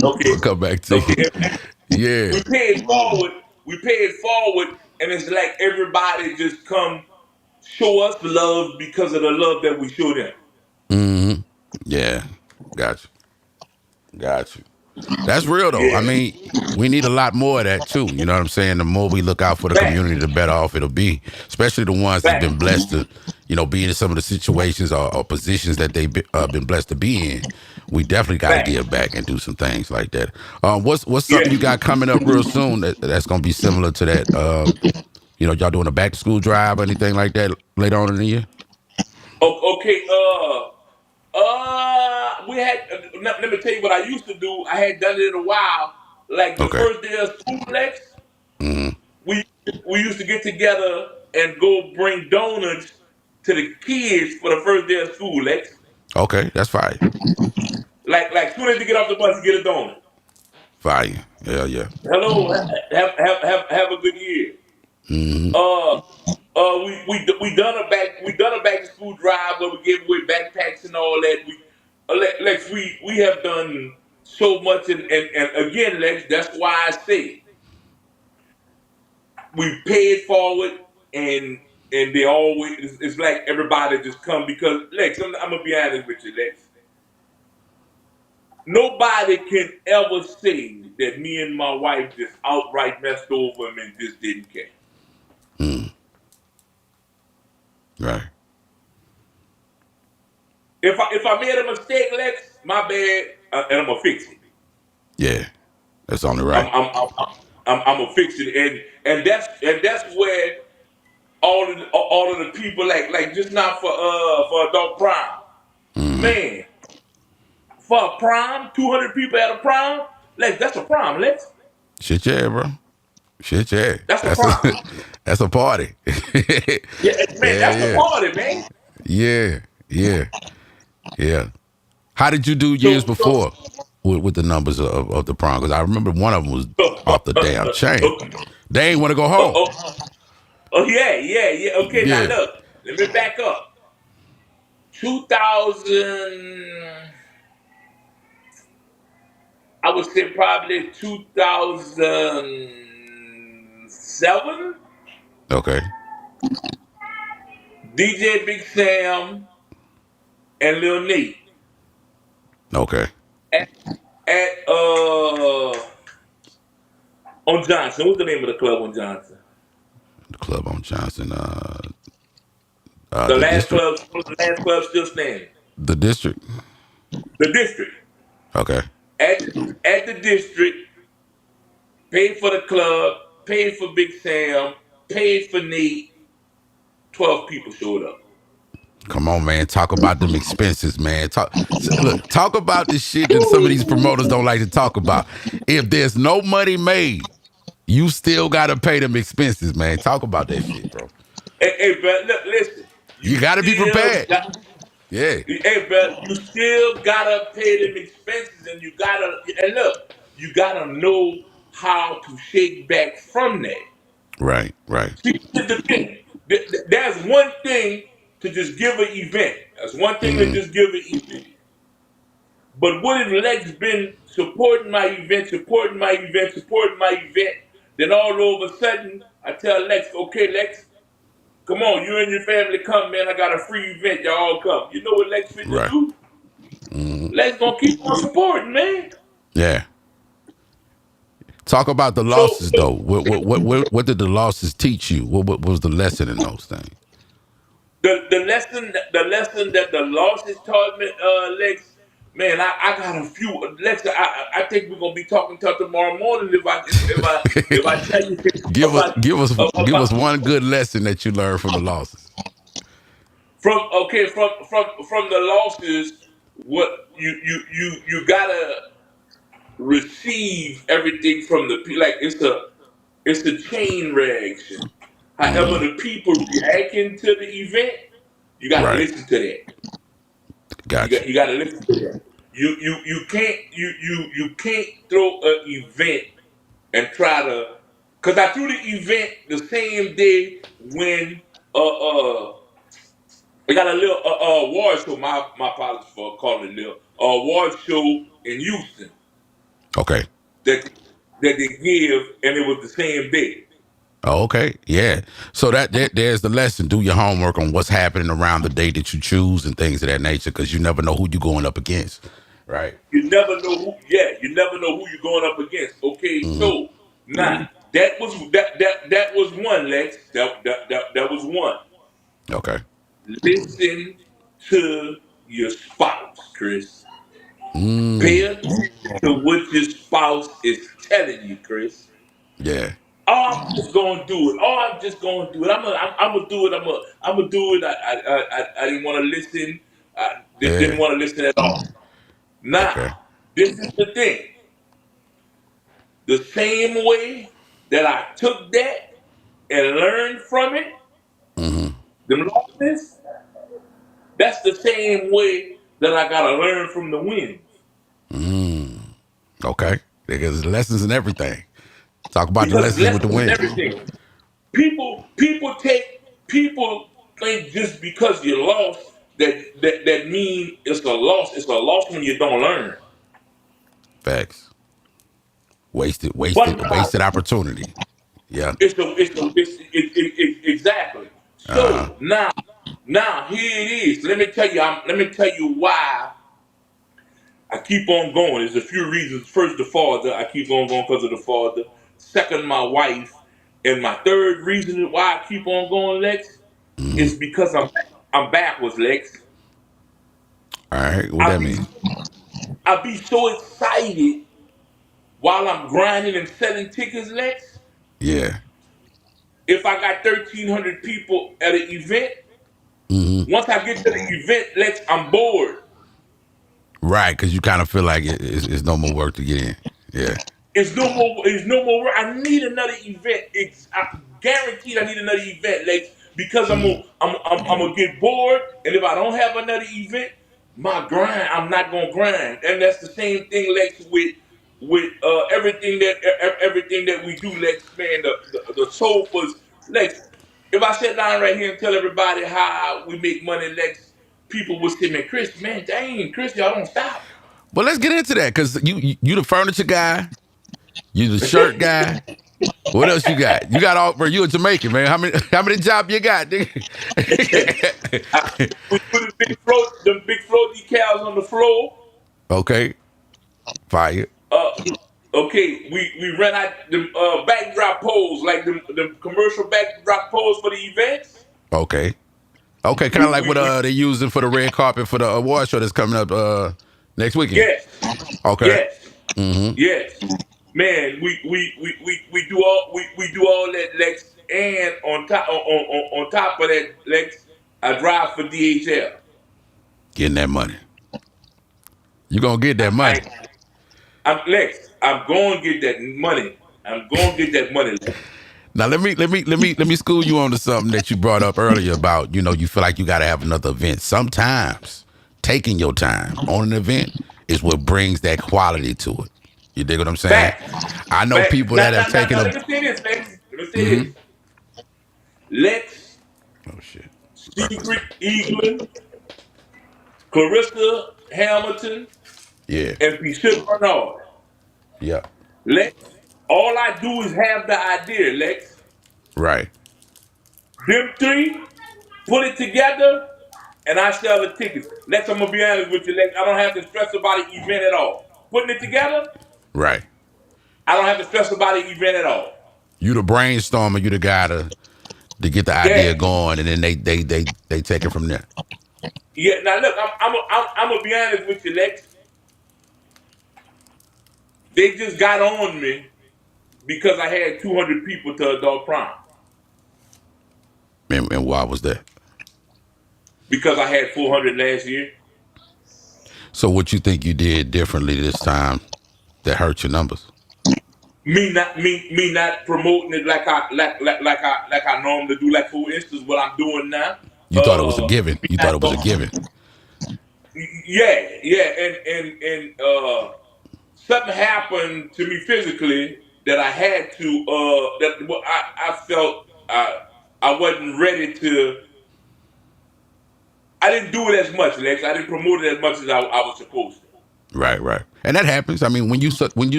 [SPEAKER 3] Okay.
[SPEAKER 1] We'll come back to you.
[SPEAKER 3] Okay.
[SPEAKER 1] Yeah.
[SPEAKER 3] We pay it forward. We pay it forward, and it's like everybody just come show us love because of the love that we show them.
[SPEAKER 1] Mm-hmm. Yeah. Got you. That's real though. I
[SPEAKER 3] Yeah.
[SPEAKER 1] mean, we need a lot more of that too. You know what I'm saying? The more we look out for the
[SPEAKER 3] Back.
[SPEAKER 1] community, the better off it'll be. Especially the ones that's
[SPEAKER 3] Back.
[SPEAKER 1] been blessed to, be in some of the situations or positions that they've been blessed to be in. We definitely got to
[SPEAKER 3] Back.
[SPEAKER 1] give back and do some things like that. What's something you
[SPEAKER 3] Yeah.
[SPEAKER 1] got coming up real soon that's gonna be similar to that? Y'all doing a back to school drive or anything like that later on in the year?
[SPEAKER 3] Okay. We had. Let me tell you what I used to do. I had done it in a while. Like the
[SPEAKER 1] Okay.
[SPEAKER 3] first day of school, Lex,
[SPEAKER 1] Hmm.
[SPEAKER 3] we we used to get together and go bring donuts to the kids for the first day of school, Lex.
[SPEAKER 1] Okay, that's fire.
[SPEAKER 3] Like soon as they get off the bus, you get a donut.
[SPEAKER 1] Fire. Hell yeah.
[SPEAKER 3] Hello, have a good year.
[SPEAKER 1] Hmm.
[SPEAKER 3] Uh, we done a back to school drive where we gave away backpacks and all that. Lex, we have done so much, and again, Lex, that's why I say we pay it forward, and they always it's like everybody just come because Lex, I'm gonna be honest with you, Lex. Nobody can ever say that me and my wife just outright messed over him and just didn't care.
[SPEAKER 1] Mm. Right.
[SPEAKER 3] If I made a mistake, Lex, my bad, and I'm gonna fix it.
[SPEAKER 1] Yeah. That's only
[SPEAKER 3] I'm
[SPEAKER 1] right.
[SPEAKER 3] I'm I'm I'm gonna fix it, and that's where all of the people like just not for adult prom,
[SPEAKER 1] Hmm.
[SPEAKER 3] man, for a prom, 200 people at a prom, Lex, that's a prom, Lex,
[SPEAKER 1] Shit yeah, bro. Shit yeah.
[SPEAKER 3] that's a
[SPEAKER 1] That's a
[SPEAKER 3] prom.
[SPEAKER 1] that's a party.
[SPEAKER 3] Yeah, man,
[SPEAKER 1] Yeah,
[SPEAKER 3] that's the
[SPEAKER 1] yeah.
[SPEAKER 3] party, man.
[SPEAKER 1] Yeah. Yeah. Yeah. How did you do years
[SPEAKER 3] So
[SPEAKER 1] before with the numbers of the prom? Because I remember one of them was off the damn chain.
[SPEAKER 3] okay.
[SPEAKER 1] They ain't want to go
[SPEAKER 3] Oh,
[SPEAKER 1] home.
[SPEAKER 3] oh, oh, yeah. Okay, now
[SPEAKER 1] Yeah.
[SPEAKER 3] look, let me back up. 2000, I would say probably 2007.
[SPEAKER 1] Okay.
[SPEAKER 3] DJ Big Sam and Lil Nate
[SPEAKER 1] Okay.
[SPEAKER 3] at, at on Johnson. What's the name of the club on Johnson?
[SPEAKER 1] The club on Johnson.
[SPEAKER 3] The
[SPEAKER 1] The
[SPEAKER 3] last
[SPEAKER 1] district.
[SPEAKER 3] club, the last club still standing.
[SPEAKER 1] The district.
[SPEAKER 3] The district.
[SPEAKER 1] Okay.
[SPEAKER 3] At at the district, paid for the club, paid for Big Sam, paid for Nate. 12 people showed up.
[SPEAKER 1] Come on, man. Talk about them expenses, man. Talk about the shit that some of these promoters don't like to talk about. If there's no money made, you still gotta pay them expenses, man. Talk about that shit, bro.
[SPEAKER 3] Hey, bro, look, listen. You
[SPEAKER 1] You gotta be
[SPEAKER 3] still
[SPEAKER 1] prepared.
[SPEAKER 3] got,
[SPEAKER 1] Yeah.
[SPEAKER 3] hey, bro, you still gotta pay them expenses, and you gotta, and look, you gotta know how to shake back from that.
[SPEAKER 1] Right, right.
[SPEAKER 3] See, here's the thing. There's one thing to just give an event. That's one thing to
[SPEAKER 1] Mm,
[SPEAKER 3] just give an event. But what if Lex been supporting my event, supporting my event? Then all of a sudden, I tell Lex, okay, Lex, come on, you and your family come, man. I got a free event. Y'all all come. You know what Lex finna
[SPEAKER 1] right.
[SPEAKER 3] do?
[SPEAKER 1] Mm,
[SPEAKER 3] Lex gonna keep on supporting, man.
[SPEAKER 1] yeah. Talk about the
[SPEAKER 3] So,
[SPEAKER 1] losses though. What did the losses teach you? What was the lesson in those things?
[SPEAKER 3] the lesson that the losses taught me, Lex, man, I got a few. Lex, I think we're gonna be talking till tomorrow morning if I tell you
[SPEAKER 1] give us
[SPEAKER 3] about
[SPEAKER 1] give us give us
[SPEAKER 3] about
[SPEAKER 1] one good lesson that you learned from the losses.
[SPEAKER 3] from okay from the losses. What you gotta receive everything from the people. Like it's a chain reaction. However,
[SPEAKER 1] Mm,
[SPEAKER 3] the people reacting to the event, you got to
[SPEAKER 1] right.
[SPEAKER 3] listen to that. You
[SPEAKER 1] Got
[SPEAKER 3] got
[SPEAKER 1] you.
[SPEAKER 3] you got to listen to that. You can't throw an event and try to because I threw the event the same day when we got a little award show. My apologies for calling it a little award show in Houston
[SPEAKER 1] Okay.
[SPEAKER 3] that that they give, and it was the same day.
[SPEAKER 1] Oh, okay. Yeah. So there's the lesson. Do your homework on what's happening around the day that you choose and things of that nature, because you never know who you're going up against. Right.
[SPEAKER 3] You never know who. Yeah, you never know who you're going up against. Okay,
[SPEAKER 1] Hmm.
[SPEAKER 3] so now that was one, Lex. That was one.
[SPEAKER 1] Okay.
[SPEAKER 3] Listen to your spouse, Chris. Pay
[SPEAKER 1] Mm,
[SPEAKER 3] attention to what your spouse is telling you, Chris.
[SPEAKER 1] yeah.
[SPEAKER 3] Oh, I'm just gonna do it. Oh, I'm just gonna do it. I'm gonna do it. I'm gonna do it. I didn't want to listen. Didn't want to listen at all.
[SPEAKER 1] Okay.
[SPEAKER 3] Now, this is the thing. The same way that I took that and learned from it, them losses, that's the same way that I gotta learn from the wins.
[SPEAKER 1] Okay. There's lessons in everything. Talk about the
[SPEAKER 3] Because
[SPEAKER 1] lessons with the
[SPEAKER 3] lessons is
[SPEAKER 1] wins.
[SPEAKER 3] everything. People think just because you lost that mean it's a loss. It's a loss when you don't learn.
[SPEAKER 1] Facts.
[SPEAKER 3] But no,
[SPEAKER 1] Wasted opportunity. Yeah.
[SPEAKER 3] exactly.
[SPEAKER 1] Uh-huh.
[SPEAKER 3] So now here it is. Let me tell you. Let me tell you why I keep on going. There's a few reasons. First, the father. I keep on going because of the father. Second, my wife. And my third reason why I keep on going, Lex, is because I'm backwards, Lex.
[SPEAKER 1] All right. What
[SPEAKER 3] I
[SPEAKER 1] that
[SPEAKER 3] be
[SPEAKER 1] mean?
[SPEAKER 3] I be so excited while I'm grinding and selling tickets, Lex.
[SPEAKER 1] Yeah.
[SPEAKER 3] If I got 1,300 people at an event, once I get to the event, Lex, I'm bored.
[SPEAKER 1] Right, because you kind of feel like it's no more work to get in. Yeah.
[SPEAKER 3] It's no more. It's no more. I need another event. I guaranteed I need another event, Lex, because I'm gonna get bored, and if I don't have another event, my grind, I'm not gonna grind, and that's the same thing, Lex, with everything that we do, Lex. Man, the sofas, Lex. If I sit down right here and tell everybody how we make money, Lex, people would say, "Man, Chris, man, dang, Chris, y'all don't stop."
[SPEAKER 1] But let's get into that because you the furniture guy, you the shirt guy. What else you got? You got all. Bro, you a Jamaican, man. How many jobs you got, nigga?
[SPEAKER 3] We put the big floor decals on the floor.
[SPEAKER 1] Okay. Fire.
[SPEAKER 3] Uh, okay, we rent out the backdrop poles, like the commercial backdrop poles for the events.
[SPEAKER 1] Okay. Okay, kind of like what
[SPEAKER 3] We
[SPEAKER 1] they using for the red carpet for the award show that's coming up next weekend.
[SPEAKER 3] yes,
[SPEAKER 1] Okay.
[SPEAKER 3] yes, yes. Man, we do all that, Lex, and on top of that, Lex, I drive for DHL.
[SPEAKER 1] Getting that money. You gonna get that money.
[SPEAKER 3] I'm Lex. I'm going to get that money. I'm going to get that money, Lex.
[SPEAKER 1] Now let me school you on to something that you brought up earlier about, you feel like you gotta have another event. Sometimes taking your time on an event is what brings that quality to it. You dig what I'm saying?
[SPEAKER 3] Fact.
[SPEAKER 1] I know
[SPEAKER 3] Fact.
[SPEAKER 1] people that have taken
[SPEAKER 3] Now,
[SPEAKER 1] a
[SPEAKER 3] let me say this, Lex. Let me say this. Lex,
[SPEAKER 1] oh shit. Breakfast.
[SPEAKER 3] Secret Eaglin, Clarissa Hamilton,
[SPEAKER 1] Yeah.
[SPEAKER 3] and Bishop Bernard.
[SPEAKER 1] Yeah.
[SPEAKER 3] Lex, all I do is have the idea, Lex.
[SPEAKER 1] Right.
[SPEAKER 3] Them three, put it together, and I sell the tickets. Lex, I'm gonna be honest with you, Lex. I don't have to stress about the event at all. Putting it together,
[SPEAKER 1] Right.
[SPEAKER 3] I don't have to stress about the event at all.
[SPEAKER 1] You the brainstormer, you the guy to get the idea
[SPEAKER 3] Yeah,
[SPEAKER 1] going, and then they take it from there.
[SPEAKER 3] yeah. Now look, I'm gonna be honest with you, Lex. They just got on me because I had 200 people to adult prom.
[SPEAKER 1] And why was that?
[SPEAKER 3] Because I had 400 last year.
[SPEAKER 1] So what you think you did differently this time that hurt your numbers?
[SPEAKER 3] Me not promoting it like I normally do. Like for instance, what I'm doing now.
[SPEAKER 1] You thought it was a given.
[SPEAKER 3] Me
[SPEAKER 1] You thought
[SPEAKER 3] not
[SPEAKER 1] it was a
[SPEAKER 3] going-
[SPEAKER 1] given.
[SPEAKER 3] yeah, and something happened to me physically that I had to I felt I wasn't ready to. I didn't do it as much, Lex. I didn't promote it as much as I was supposed to.
[SPEAKER 1] Right. And that happens. I mean, when you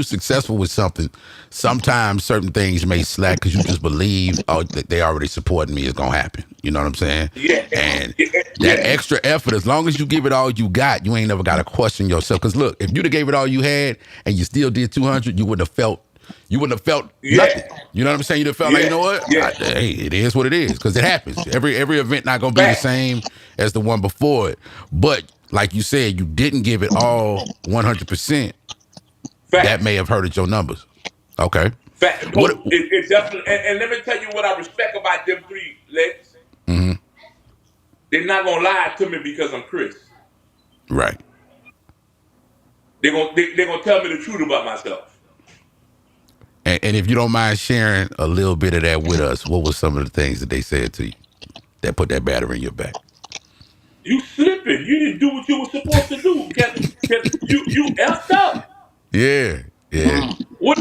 [SPEAKER 1] successful with something, sometimes certain things may slack because you just believe, oh, they already supporting me, it's gonna happen. You know what I'm saying?
[SPEAKER 3] Yeah,
[SPEAKER 1] And that
[SPEAKER 3] yeah,
[SPEAKER 1] extra effort, as long as you give it all you got, you ain't never got to question yourself. Because look, if you'd have gave it all you had and you still did 200, you wouldn't have felt nothing. You know what I'm saying? You'd have felt like, you know what? Hey, it is what it is because it happens. Every event not gonna be the same as the one before it, but like you said, you didn't give it all 100%. That may have hurted your numbers. Okay.
[SPEAKER 3] Fact.
[SPEAKER 1] What?
[SPEAKER 3] It definitely. And let me tell you what I respect about them three, Lex. They're not gonna lie to me because I'm Chris.
[SPEAKER 1] Right.
[SPEAKER 3] They're gonna tell me the truth about myself.
[SPEAKER 1] And if you don't mind sharing a little bit of that with us, what was some of the things that they said to you that put that battery in your back?
[SPEAKER 3] You slipping. You didn't do what you were supposed to do. You effed up.
[SPEAKER 1] Yeah. Yeah.
[SPEAKER 3] What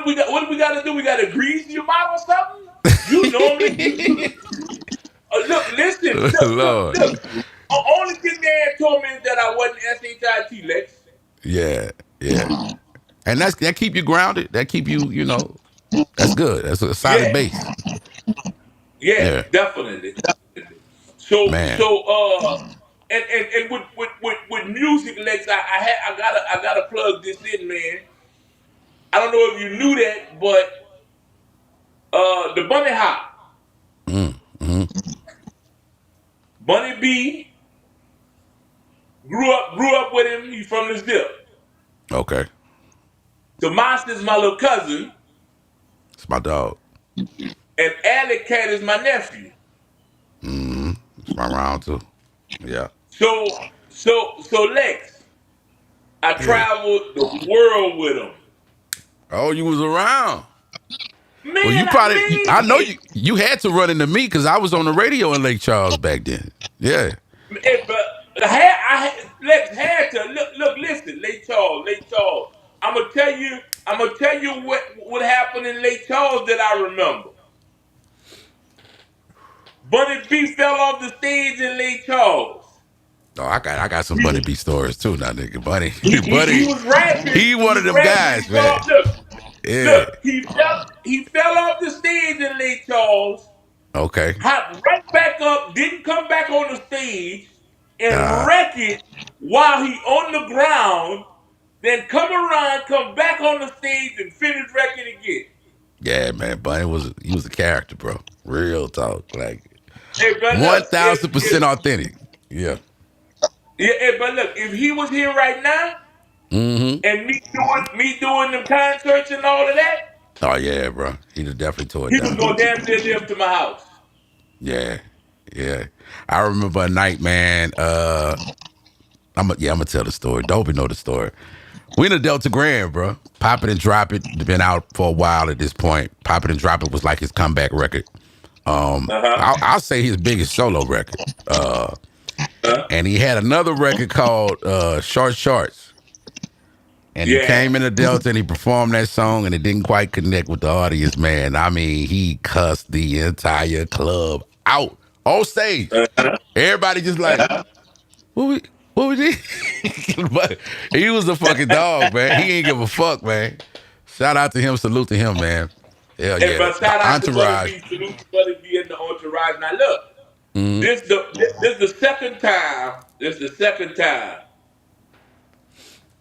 [SPEAKER 3] do we got to do? We got to grease your mouth or something. You normally you look, listen,
[SPEAKER 1] Lord.
[SPEAKER 3] look. Only thing they had told me is that I wasn't SHIT, Lex.
[SPEAKER 1] Yeah. Yeah. And that keep you grounded. That keep you, that's good. That's a solid
[SPEAKER 3] Yeah,
[SPEAKER 1] base.
[SPEAKER 3] yeah,
[SPEAKER 1] Yeah.
[SPEAKER 3] definitely. So
[SPEAKER 1] Man.
[SPEAKER 3] and with music, Lex, I gotta plug this in, man. I don't know if you knew that, but the Bunny Hop,
[SPEAKER 1] Mm.
[SPEAKER 3] Bunny B grew up with him. He's from the Zip.
[SPEAKER 1] Okay.
[SPEAKER 3] Tomas is my little cousin,
[SPEAKER 1] It's my dog.
[SPEAKER 3] and Alley Cat is my nephew.
[SPEAKER 1] It's my round too. Yeah.
[SPEAKER 3] So Lex, I
[SPEAKER 1] Yeah.
[SPEAKER 3] traveled the world with him.
[SPEAKER 1] Oh, you was around. Well,
[SPEAKER 3] Man,
[SPEAKER 1] you
[SPEAKER 3] I
[SPEAKER 1] probably, I know
[SPEAKER 3] mean,
[SPEAKER 1] you had to run into me because I was on the radio in Lake Charles back then. Yeah.
[SPEAKER 3] but Lex had to look. Listen, Lake Charles. I'm gonna tell you what happened in Lake Charles that I remember. Bunny B fell off the stage in Lake Charles.
[SPEAKER 1] Oh, I got some
[SPEAKER 3] He
[SPEAKER 1] Bunny
[SPEAKER 3] was
[SPEAKER 1] B stories too now, nigga. Bunny,
[SPEAKER 3] he
[SPEAKER 1] Buddy,
[SPEAKER 3] was rapping.
[SPEAKER 1] he
[SPEAKER 3] He
[SPEAKER 1] one of
[SPEAKER 3] was
[SPEAKER 1] them
[SPEAKER 3] rapping.
[SPEAKER 1] guys,
[SPEAKER 3] He fell
[SPEAKER 1] man.
[SPEAKER 3] off. Look.
[SPEAKER 1] Yeah.
[SPEAKER 3] He fell off the stage in Lake Charles.
[SPEAKER 1] Okay.
[SPEAKER 3] Hopped right back up. Didn't come back on the stage and
[SPEAKER 1] Uh,
[SPEAKER 3] wreck it while he on the ground. Then come around, come back on the stage and finish wrecking again.
[SPEAKER 1] yeah, man. Bunny he was a character, bro. Real talk, like
[SPEAKER 3] Hey, but
[SPEAKER 1] one
[SPEAKER 3] look,
[SPEAKER 1] thousand percent authentic. Yeah.
[SPEAKER 3] but look, if he was here right now
[SPEAKER 1] Mm-hmm.
[SPEAKER 3] and me doing them concerts and all of that,
[SPEAKER 1] Oh yeah, bro. He'd have definitely tore it
[SPEAKER 3] he was
[SPEAKER 1] down.
[SPEAKER 3] gonna damn near live to my house.
[SPEAKER 1] Yeah. Yeah. I remember a night, man. I'm gonna tell the story. Dopey know the story. We in the Delta Grand, bro. Pop It and Drop It. Been out for a while at this point. Pop It and Drop It was like his comeback record.
[SPEAKER 3] Uh huh.
[SPEAKER 1] I'll say his biggest solo record. And he had another record called Short Shorts. And he
[SPEAKER 3] Yeah.
[SPEAKER 1] came in the Delta and he performed that song and it didn't quite connect with the audience, man. I mean, he cussed the entire club out on stage. Everybody just like, what was he? But he was a fucking dog, man. He ain't give a fuck, man. Shout out to him, salute to him, man. Hell
[SPEAKER 3] And
[SPEAKER 1] yeah.
[SPEAKER 3] but shout
[SPEAKER 1] The
[SPEAKER 3] out to Buddy
[SPEAKER 1] entourage.
[SPEAKER 3] B, salute to Buddy B and the entourage. Now look, this the second time. This the second time.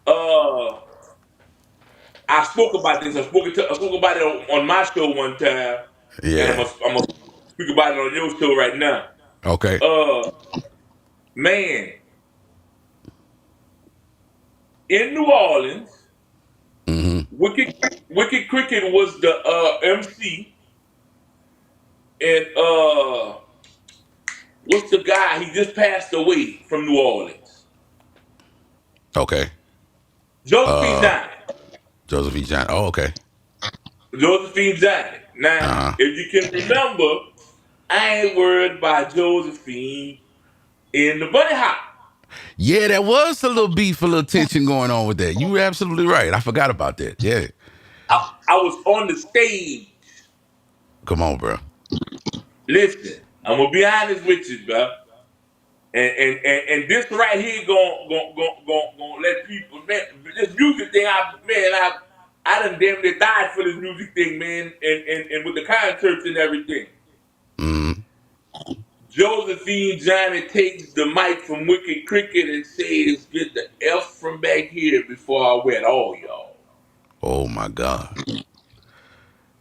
[SPEAKER 3] Uh, I spoke about this. I spoke about it on my show one time, and
[SPEAKER 1] Yeah.
[SPEAKER 3] I'm gonna speak about it on your show right now.
[SPEAKER 1] Okay.
[SPEAKER 3] Uh, man, in New Orleans, Wicked Cricket was the MC, and what's the guy? He just passed away from New Orleans.
[SPEAKER 1] Okay.
[SPEAKER 3] Josephine Johnson.
[SPEAKER 1] Joseph E. John. Oh, okay.
[SPEAKER 3] Josephine Johnson. Now,
[SPEAKER 1] Uh-huh.
[SPEAKER 3] if you can remember, I ain't worried about Josephine in the Bunny Hop.
[SPEAKER 1] Yeah, there was a little beef, a little tension going on with that. You were absolutely right. I forgot about that. Yeah.
[SPEAKER 3] I was on the stage.
[SPEAKER 1] Come on, bro.
[SPEAKER 3] Listen, I'm gonna be honest with you, bro. And this right here gonna let people, man. This music thing, I done damn near died for this music thing, man. And with the concerts and everything.
[SPEAKER 1] Mm.
[SPEAKER 3] Josephine Johnny takes the mic from Wicked Cricket and says, "Get the F from back here before I wet all y'all."
[SPEAKER 1] Oh my God.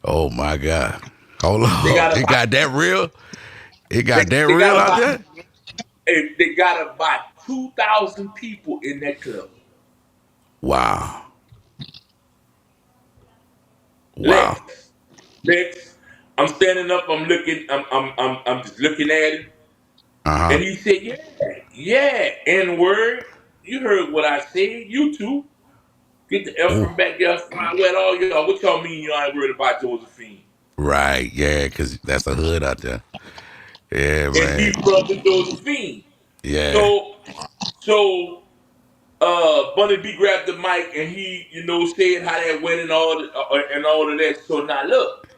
[SPEAKER 1] Oh my God. Hold
[SPEAKER 3] They
[SPEAKER 1] on.
[SPEAKER 3] got
[SPEAKER 1] It
[SPEAKER 3] about
[SPEAKER 1] got that real? It
[SPEAKER 3] they,
[SPEAKER 1] got that
[SPEAKER 3] they
[SPEAKER 1] real
[SPEAKER 3] got
[SPEAKER 1] out
[SPEAKER 3] about
[SPEAKER 1] there?
[SPEAKER 3] they got about 2,000 people in that club.
[SPEAKER 1] Wow. Wow.
[SPEAKER 3] Lex, Lex, I'm standing up. I'm looking. I'm just looking at him,
[SPEAKER 1] Uh-huh.
[SPEAKER 3] and he said, "Yeah, yeah, N word." You heard what I said. You too. Get the F
[SPEAKER 1] Ooh,
[SPEAKER 3] from back there. Fly wet all y'all. What y'all mean y'all ain't worried about Josephine?
[SPEAKER 1] right, yeah, because that's a hood out there. Yeah,
[SPEAKER 3] And he
[SPEAKER 1] man.
[SPEAKER 3] from the Josephine.
[SPEAKER 1] Yeah.
[SPEAKER 3] So so Bunny B grabbed the mic and he, said how that went and all of that. So now look,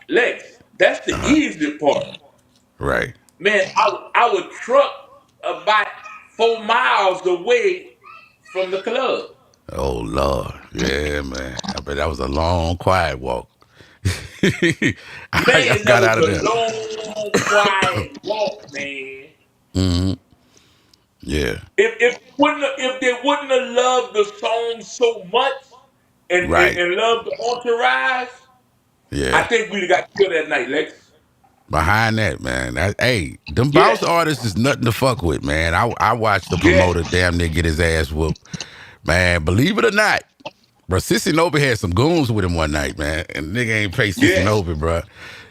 [SPEAKER 3] Lex, that's the
[SPEAKER 1] Uh-huh.
[SPEAKER 3] easy part.
[SPEAKER 1] Right.
[SPEAKER 3] Man, I would truck about 4 miles away from the club.
[SPEAKER 1] Oh Lord. Yeah, man. I bet that was a long, quiet walk. I
[SPEAKER 3] Man, that
[SPEAKER 1] got
[SPEAKER 3] was
[SPEAKER 1] out of
[SPEAKER 3] a
[SPEAKER 1] there.
[SPEAKER 3] long, quiet walk, man.
[SPEAKER 1] Hmm. Yeah.
[SPEAKER 3] If they wouldn't have loved the song so much
[SPEAKER 1] Right.
[SPEAKER 3] and loved the entourage, I
[SPEAKER 1] Yeah.
[SPEAKER 3] think we'd have got killed that night, Lex.
[SPEAKER 1] Behind that, man. Hey, them bounce
[SPEAKER 3] Yeah,
[SPEAKER 1] artists is nothing to fuck with, man. I watched the
[SPEAKER 3] yeah,
[SPEAKER 1] promoter damn near get his ass whooped. Man, believe it or not, bro, Sissy Nobi had some goons with him one night, man. And nigga ain't pay Sissy
[SPEAKER 3] yeah,
[SPEAKER 1] Nobi, bro.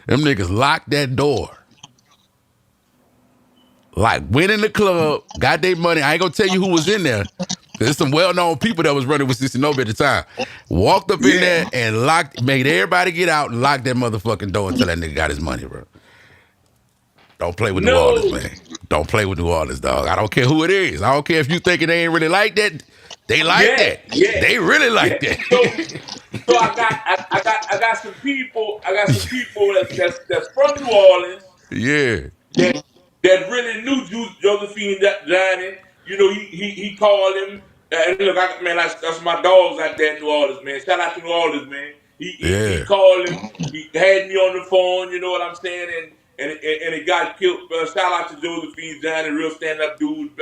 [SPEAKER 1] Them niggas locked that door. Like, went in the club, got their money. I ain't gonna tell you who was in there. There's some well-known people that was running with Sissy Nobi at the time. Walked up in there
[SPEAKER 3] yeah.
[SPEAKER 1] and made everybody get out and locked that motherfucking door until that nigga got his money, bro. Don't play with New Orleans,
[SPEAKER 3] No,
[SPEAKER 1] man. Don't play with New Orleans, dog. I don't care who it is. I don't care if you thinking they ain't really like that. They like
[SPEAKER 3] yeah,
[SPEAKER 1] that.
[SPEAKER 3] yeah,
[SPEAKER 1] They really
[SPEAKER 3] yeah.
[SPEAKER 1] like
[SPEAKER 3] So I got some people. I got some people that's from New Orleans
[SPEAKER 1] yeah.
[SPEAKER 3] that that really knew Josephine Johnny. He called him. And look, man, that's my dogs out there in New Orleans, man. Shout out to New Orleans, man. He
[SPEAKER 1] Yeah.
[SPEAKER 3] called him. He had me on the phone. You know what I'm saying? And it got killed. Shout out to Josephine Johnny, real stand up dude.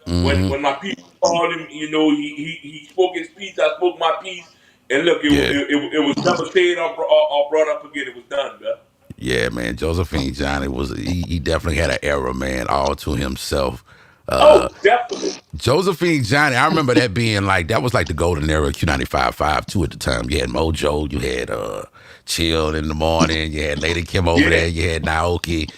[SPEAKER 1] Mm-hmm.
[SPEAKER 3] When my people called him, he spoke his piece. I spoke my piece. And look,
[SPEAKER 1] Yeah.
[SPEAKER 3] it was never said or brought up again. It was done, bro.
[SPEAKER 1] Yeah, man. Josephine Johnny he definitely had an era, man, all to himself.
[SPEAKER 3] Oh, definitely.
[SPEAKER 1] Josephine Johnny, I remember that being like, that was like the golden era of Q95.5 too at the time. You had Mojo, you had Chill in the morning, you had Lady Kim over
[SPEAKER 3] Yeah,
[SPEAKER 1] there, you had Naoki.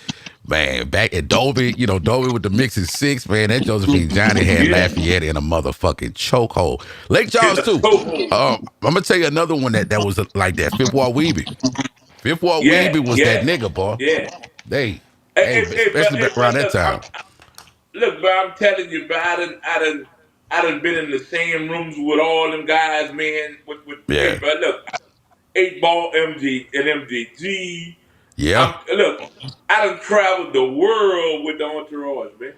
[SPEAKER 1] Man, back at Dolby, Dolby with the Mixing Six, man, that Josephine Johnny had
[SPEAKER 3] yeah.
[SPEAKER 1] Lafayette in a motherfucking chokehold. Lake Charles
[SPEAKER 3] It's a
[SPEAKER 1] too.
[SPEAKER 3] toehold.
[SPEAKER 1] I'm gonna tell you another one that was like that. Fifth Ward Weeby. Fifth Ward
[SPEAKER 3] Yeah,
[SPEAKER 1] Weeby was that
[SPEAKER 3] yeah,
[SPEAKER 1] nigga, boy.
[SPEAKER 3] yeah.
[SPEAKER 1] They,
[SPEAKER 3] Hey,
[SPEAKER 1] hey,
[SPEAKER 3] hey, hey, bro,
[SPEAKER 1] especially
[SPEAKER 3] hey,
[SPEAKER 1] back
[SPEAKER 3] bro,
[SPEAKER 1] around that time.
[SPEAKER 3] look, bro, I'm telling you, bro, I done been in the same rooms with all them guys, man. Hey,
[SPEAKER 1] Yeah.
[SPEAKER 3] bro, look, 8 Ball MG and MJG.
[SPEAKER 1] Yeah.
[SPEAKER 3] Look, I done traveled the world with the entourage, man.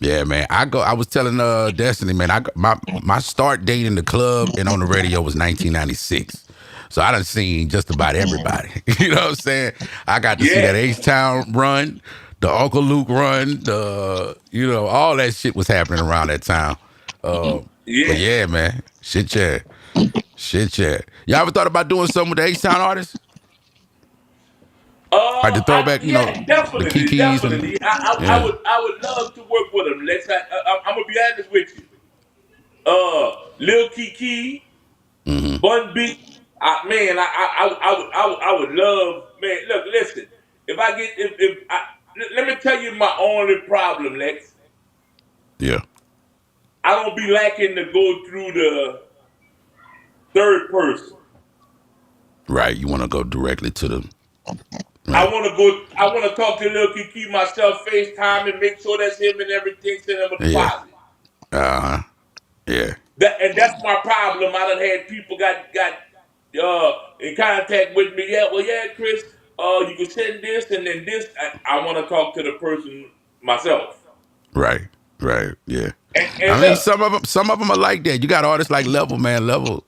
[SPEAKER 1] Yeah, man. I was telling Destiny, man, my start date in the club and on the radio was 1996. So I done seen just about everybody. You know what I'm saying? I got to see that
[SPEAKER 3] Yeah,
[SPEAKER 1] H-Town run, the Uncle Luke run, all that shit was happening around that time. But
[SPEAKER 3] yeah.
[SPEAKER 1] yeah, man. Shit, yeah. Shit, yeah. Y'all ever thought about doing something with the H-Town artists? Like the throwback,
[SPEAKER 3] Yeah,
[SPEAKER 1] the
[SPEAKER 3] definitely,
[SPEAKER 1] Kikis and,
[SPEAKER 3] definitely.
[SPEAKER 1] yeah.
[SPEAKER 3] I would love to work with them. I'm gonna be honest with you. Lil Kiki,
[SPEAKER 1] Mm-hmm.
[SPEAKER 3] Bun B. Man, I would love. Man, look, listen. If I get, if I, let me tell you my only problem, Lex.
[SPEAKER 1] Yeah.
[SPEAKER 3] I don't be lacking to go through the third person.
[SPEAKER 1] Right. You want to go directly to the,
[SPEAKER 3] I
[SPEAKER 1] right.
[SPEAKER 3] want to go. I want to talk to Lil Kiki myself, FaceTime, and make sure that's him and everything. Send him a
[SPEAKER 1] Yeah.
[SPEAKER 3] deposit.
[SPEAKER 1] Uh-huh. Yeah.
[SPEAKER 3] That's my problem. I done had people got in contact with me. Yeah, well, yeah, Chris. You can send this and then this. I want to talk to the person myself.
[SPEAKER 1] Right. Right. Yeah.
[SPEAKER 3] And
[SPEAKER 1] I mean,
[SPEAKER 3] look,
[SPEAKER 1] some of them are like that. You got artists like Level, man. Level.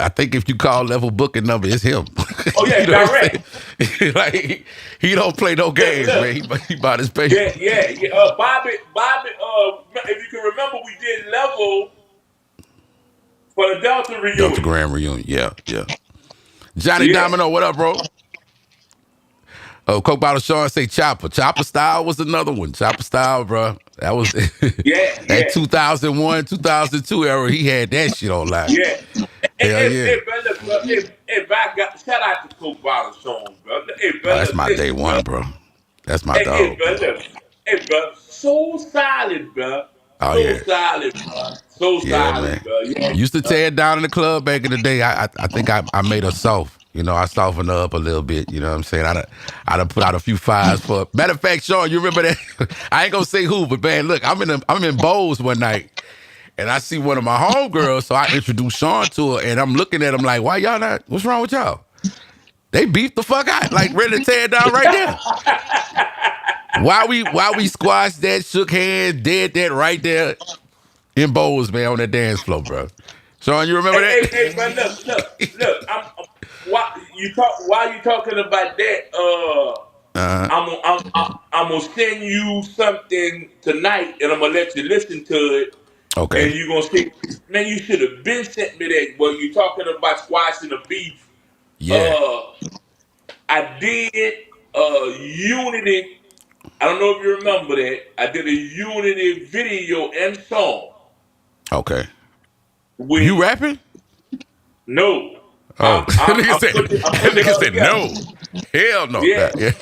[SPEAKER 1] I think if you call Level booking number, it's him.
[SPEAKER 3] oh
[SPEAKER 1] You
[SPEAKER 3] yeah,
[SPEAKER 1] know what I'm
[SPEAKER 3] direct.
[SPEAKER 1] saying? Like he don't play no games, man.
[SPEAKER 3] Look,
[SPEAKER 1] He bought his paper.
[SPEAKER 3] yeah. Bobby. If you can remember, we did level for the Delta
[SPEAKER 1] Delta
[SPEAKER 3] reunion.
[SPEAKER 1] Grand reunion. Yeah. Yeah. Johnny
[SPEAKER 3] Yeah,
[SPEAKER 1] Domino, what up, bro? Oh, Coke Bottle Sean say Chopper. Chopper Style was another one. Chopper Style, bro. That was that
[SPEAKER 3] yeah.
[SPEAKER 1] 2001, 2002 era. He had that shit online.
[SPEAKER 3] Yeah.
[SPEAKER 1] Hell yeah.
[SPEAKER 3] Hey, brother, if I got shout out to Coke Bottle Song, brother. Hey,
[SPEAKER 1] Oh, that's
[SPEAKER 3] brother,
[SPEAKER 1] my day
[SPEAKER 3] listen, bro.
[SPEAKER 1] one, bro. That's my
[SPEAKER 3] Hey,
[SPEAKER 1] dog, bro.
[SPEAKER 3] brother. Hey, bro. So solid, bro.
[SPEAKER 1] Oh
[SPEAKER 3] So
[SPEAKER 1] yeah.
[SPEAKER 3] solid, bro. So
[SPEAKER 1] Yeah,
[SPEAKER 3] solid,
[SPEAKER 1] man.
[SPEAKER 3] bro. Yeah.
[SPEAKER 1] Used to tear it down in the club back in the day. I think I made her soft. You know, I softened her up a little bit. You know what I'm saying? I done put out a few fires for. Matter of fact, Sean, you remember that? I ain't gonna say who, but man, look, I'm in Bowls one night, and I see one of my homegirls. So I introduced Sean to her, and I'm looking at him like, why y'all not? What's wrong with y'all? They beefed the fuck out, like ready to tear it down right there. Why we squashed that, shook hands, did that right there in Bowls, man, on that dance floor, bro. Sean, you remember
[SPEAKER 3] Hey,
[SPEAKER 1] that?
[SPEAKER 3] hey, hey, but look. While you talking about that,
[SPEAKER 1] uh,
[SPEAKER 3] I'm gonna send you something tonight, and I'm gonna let you listen to it, and
[SPEAKER 1] okay.
[SPEAKER 3] you're gonna say, man, you should have been sent me that. Well, you talking about squashing the beef.
[SPEAKER 1] Yeah.
[SPEAKER 3] Uh, I did Unity. I don't know if you remember that. I did a Unity video and song
[SPEAKER 1] Okay.
[SPEAKER 3] with
[SPEAKER 1] You rapping?
[SPEAKER 3] no.
[SPEAKER 1] Oh, that nigga said.
[SPEAKER 3] I'm
[SPEAKER 1] That
[SPEAKER 3] putting it
[SPEAKER 1] nigga
[SPEAKER 3] all
[SPEAKER 1] said
[SPEAKER 3] together.
[SPEAKER 1] no. Hell no.
[SPEAKER 3] Yeah.
[SPEAKER 1] Nah, yeah.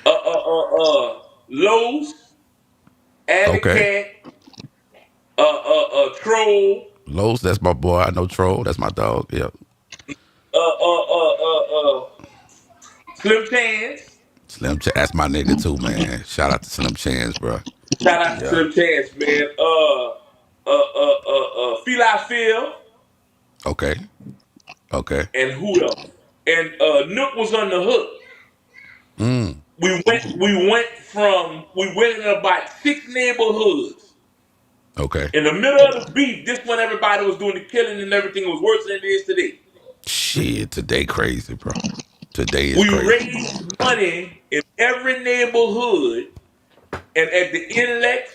[SPEAKER 3] Uh, Lowe's, Alley
[SPEAKER 1] Okay.
[SPEAKER 3] Cat, Troll,
[SPEAKER 1] Los, that's my boy. I know Troll. That's my dog. Yeah.
[SPEAKER 3] Slim Chance.
[SPEAKER 1] That's my nigga too, man. Shout out to Slim Chance, bro.
[SPEAKER 3] Shout out to
[SPEAKER 1] Yeah.
[SPEAKER 3] Slim Chance, man. Feel I Feel,
[SPEAKER 1] Okay. Okay.
[SPEAKER 3] and who else? And Nook was on the hook.
[SPEAKER 1] Mm.
[SPEAKER 3] We went in about 6 neighborhoods.
[SPEAKER 1] Okay.
[SPEAKER 3] In the middle of the beef, this when everybody was doing the killing and everything was worse than it is today.
[SPEAKER 1] Shit, today crazy, bro. Today is
[SPEAKER 3] We
[SPEAKER 1] crazy.
[SPEAKER 3] raised money in every neighborhood, and at the inlets,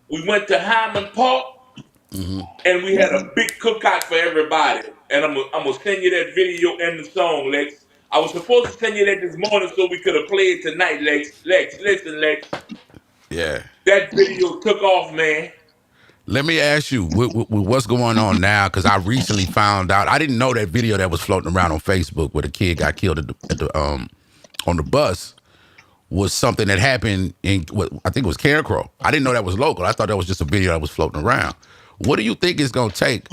[SPEAKER 3] we went to Hyman Park, and we had a big cookout for everybody. And I'm gonna send you that video and the song, Lex. I was supposed to send you that this morning so we could have played tonight, Lex. Lex, listen, Lex.
[SPEAKER 1] Yeah.
[SPEAKER 3] That video took off, man.
[SPEAKER 1] Let me ask you, what's going on now? Because I recently found out. I didn't know that video that was floating around on Facebook where the kid got killed at the on the bus was something that happened in what I think it was Carecrow. I didn't know that was local. I thought that was just a video that was floating around. What do you think it's gonna take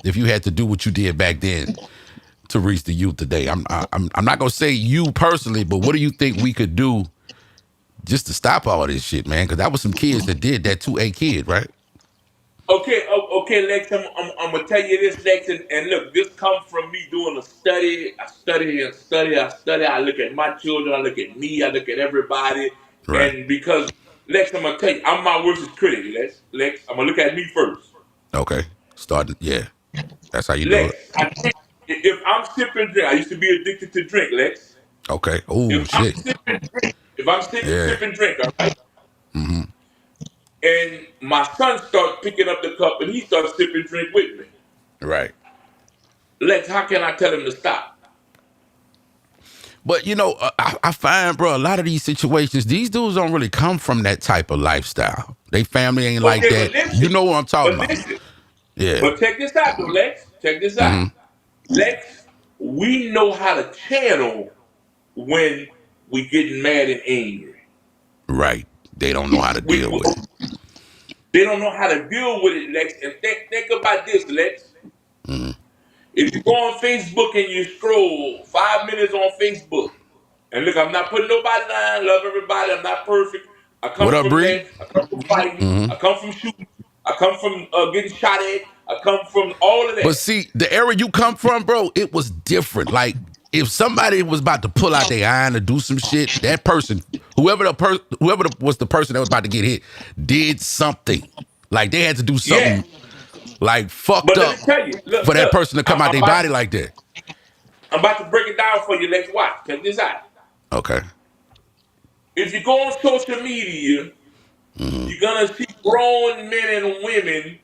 [SPEAKER 1] if you had to do what you did back then to reach the youth today? I'm not gonna say you personally, but what do you think we could do just to stop all this shit, man? Because that was some kids that did that to a kid, right?
[SPEAKER 3] Okay, Lex. I'm gonna tell you this, Lex, and look, this come from me doing a study. I study and study. I study. I look at my children. I look at me. I look at everybody.
[SPEAKER 1] Right.
[SPEAKER 3] And because Lex, I'm gonna tell you, I'm my worst critic. Lex, I'm gonna look at me first.
[SPEAKER 1] Okay. Starting. Yeah. That's how you do
[SPEAKER 3] Lex,
[SPEAKER 1] it.
[SPEAKER 3] if I'm sipping drink, I used to be addicted to drink, Lex.
[SPEAKER 1] Okay. Oh
[SPEAKER 3] If I'm
[SPEAKER 1] shit.
[SPEAKER 3] sipping drink, if I'm
[SPEAKER 1] Yeah.
[SPEAKER 3] sipping drink, all right. And my son starts picking up the cup and he starts sipping drink with me.
[SPEAKER 1] Right.
[SPEAKER 3] Lex, how can I tell him to stop?
[SPEAKER 1] But you know, I find, bro, a lot of these situations, these dudes don't really come from that type of lifestyle. They family ain't like
[SPEAKER 3] Okay,
[SPEAKER 1] that. You know what I'm talking
[SPEAKER 3] but
[SPEAKER 1] about?
[SPEAKER 3] listen,
[SPEAKER 1] Yeah.
[SPEAKER 3] but check this out, though, Lex. Check this out. Lex, we know how to channel when we getting mad and angry.
[SPEAKER 1] Right. They don't know how to
[SPEAKER 3] We,
[SPEAKER 1] deal with it.
[SPEAKER 3] they don't know how to deal with it, Lex. And think about this, Lex. If you go on Facebook and you scroll 5 minutes on Facebook, and look, I'm not putting nobody down. Love everybody. I'm not perfect. I
[SPEAKER 1] What
[SPEAKER 3] come
[SPEAKER 1] up,
[SPEAKER 3] from
[SPEAKER 1] Bree?
[SPEAKER 3] that. I come from fighting. I come from shooting. I come from getting shot at. I come from all of that.
[SPEAKER 1] But see, the era you come from, bro, it was different. Like, if somebody was about to pull out their iron to do some shit, that person, was the person that was about to get hit, did something. Like, they had to do
[SPEAKER 3] Yeah.
[SPEAKER 1] something like fucked
[SPEAKER 3] But let me
[SPEAKER 1] up
[SPEAKER 3] tell you,
[SPEAKER 1] for that
[SPEAKER 3] look,
[SPEAKER 1] person to come out their body like that.
[SPEAKER 3] I'm about to break it down for you. Let's watch. Check this out.
[SPEAKER 1] Okay.
[SPEAKER 3] If you go on social media, you're gonna see grown men and women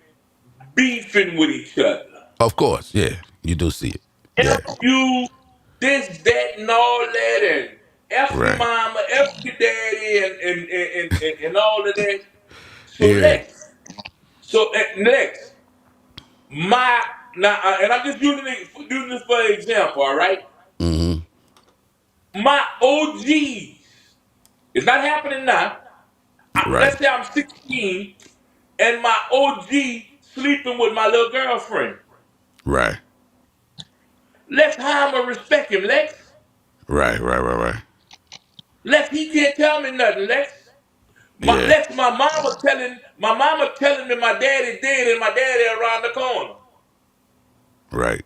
[SPEAKER 3] beefing with each other.
[SPEAKER 1] Of course, yeah. You do see it. Yeah.
[SPEAKER 3] F you, this, that, and all that, and F your
[SPEAKER 1] Right.
[SPEAKER 3] mama, F your daddy, and all of that. So
[SPEAKER 1] Yeah.
[SPEAKER 3] next, my now, and I'm just using this for an example. All right, my OGs. It's not happening now.
[SPEAKER 1] Right.
[SPEAKER 3] Let's say I'm 16 and my OG sleeping with my little girlfriend.
[SPEAKER 1] Right.
[SPEAKER 3] Lex, how I'ma respect him, Lex?
[SPEAKER 1] Right. Right. Right. Right.
[SPEAKER 3] Lex, he can't tell me nothing, Lex.
[SPEAKER 1] Yeah.
[SPEAKER 3] Lex, my mama telling me my daddy dead and my daddy around the corner.
[SPEAKER 1] Right.